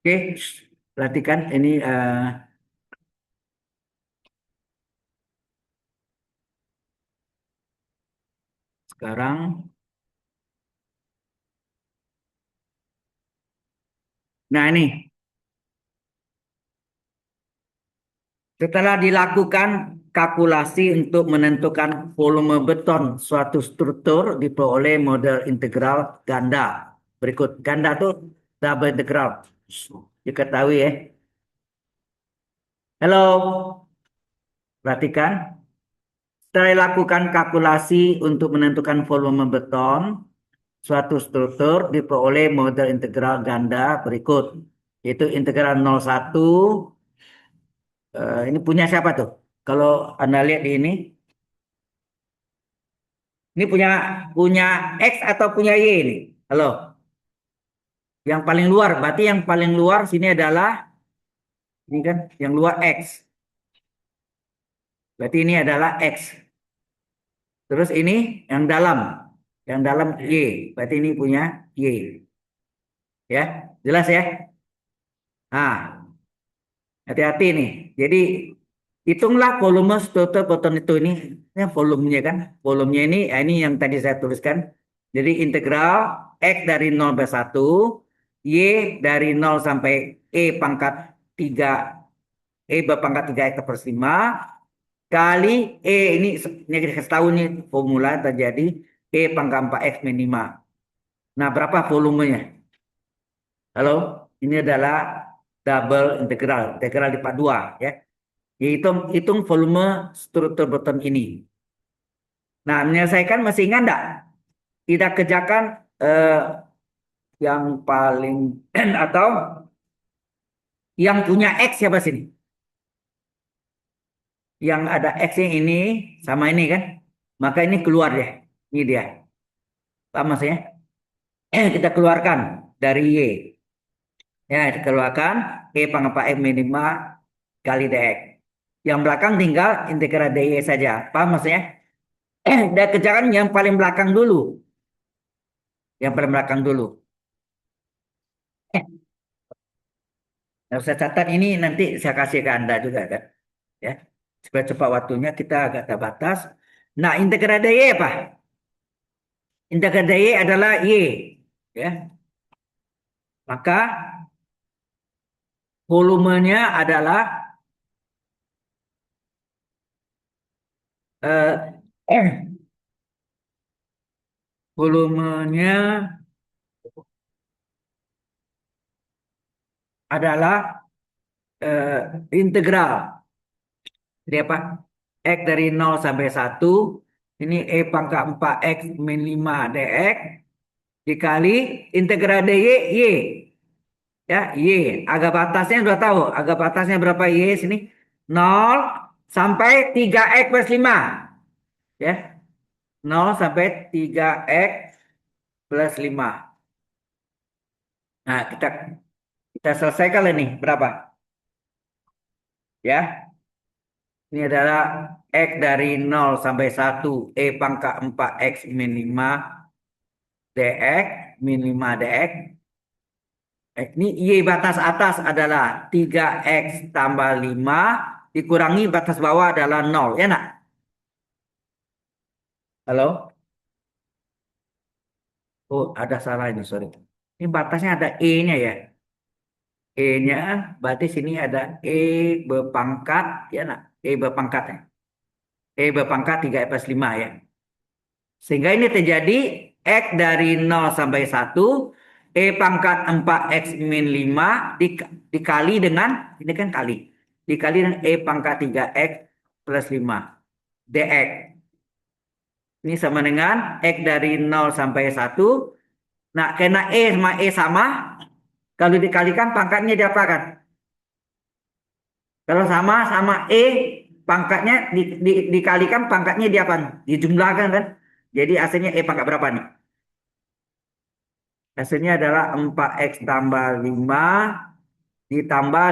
Oke, perhatikan ini sekarang. Nah ini, setelah dilakukan kalkulasi untuk menentukan volume beton suatu struktur diperoleh model integral ganda. Berikut, ganda itu double integral. Diketahui ya. Halo, perhatikan. Setelah dilakukan kalkulasi untuk menentukan volume beton suatu struktur diperoleh model integral ganda berikut, yaitu integral 01. Ini punya siapa tuh? Kalau Anda lihat di ini punya punya X atau punya Y ini? Halo, yang paling luar, berarti yang paling luar sini adalah ini kan yang luar X. Berarti ini adalah X. Terus ini yang dalam Y. Berarti ini punya Y. Ya, jelas ya? Nah, hati-hati nih. Jadi hitunglah volume total proton itu ini volumenya kan. Volumenya ini yang tadi saya tuliskan. Jadi integral X dari 0 sampai 1, Y dari 0 sampai E tiga E berpangkat 3 X per 5 kali ini kita kasih tahu nih formula terjadi E pangkat 4 X min 5. Nah, berapa volumenya? Halo, ini adalah double integral, integral lipat 2 ya. Hitung volume struktur beton ini. Nah, menyelesaikan masih ingat enggak? Kita kerjakan yang paling atau yang punya X siapa sini? Yang ada X-nya ini sama ini kan? Maka ini keluar ya. Ini dia. Paham maksudnya? Kita keluarkan dari Y. Ya, dikeluarkan E pangkat M minimal kali dx. Yang belakang tinggal integral dy saja. Paham maksudnya? Dia kerjakan yang paling belakang dulu. Yang paling belakang dulu. Nah, saya catat ini nanti saya kasih ke Anda juga kan. Ya. Supaya cepat waktunya kita agak terbatas. Nah, integral dy apa? Integral dy adalah Y. Ya. Maka volumenya adalah eh, volumenya adalah integral. Jadi apa? X dari 0 sampai 1. Ini E pangkat 4 X min 5 dx. Dikali integral dy, Y. Ya, Y. Agak batasnya sudah tahu. Agak batasnya berapa Y sini? 0 sampai 3X plus 5. Ya. 0 sampai 3X plus 5. Nah, kita selesaikan ini. Berapa? Ya. Ini adalah X dari 0 sampai 1. E pangkat 4 X min 5 dx min 5 dx. Ini Y batas atas adalah 3x tambah 5 dikurangi batas bawah adalah 0. Ya nak? Halo? Oh, ada salah ini, sorry. Ini batasnya ada E-nya ya. E-nya berarti sini ada E berpangkat, ya nak? E berpangkat ya. E berpangkat 3x plus 5 ya. Sehingga ini terjadi X dari 0 sampai 1, E pangkat 4x min 5 dikali dengan, ini kan kali, dikali dengan E pangkat 3x plus 5 dx. Ini sama dengan X dari 0 sampai 1. Nah, karena E sama, kalau dikalikan pangkatnya diapakan? Kalau sama E, pangkatnya dikalikan pangkatnya diapakan? Dijumlahkan kan? Jadi hasilnya E pangkat berapa nih? Hasilnya adalah 4x tambah 5 ditambah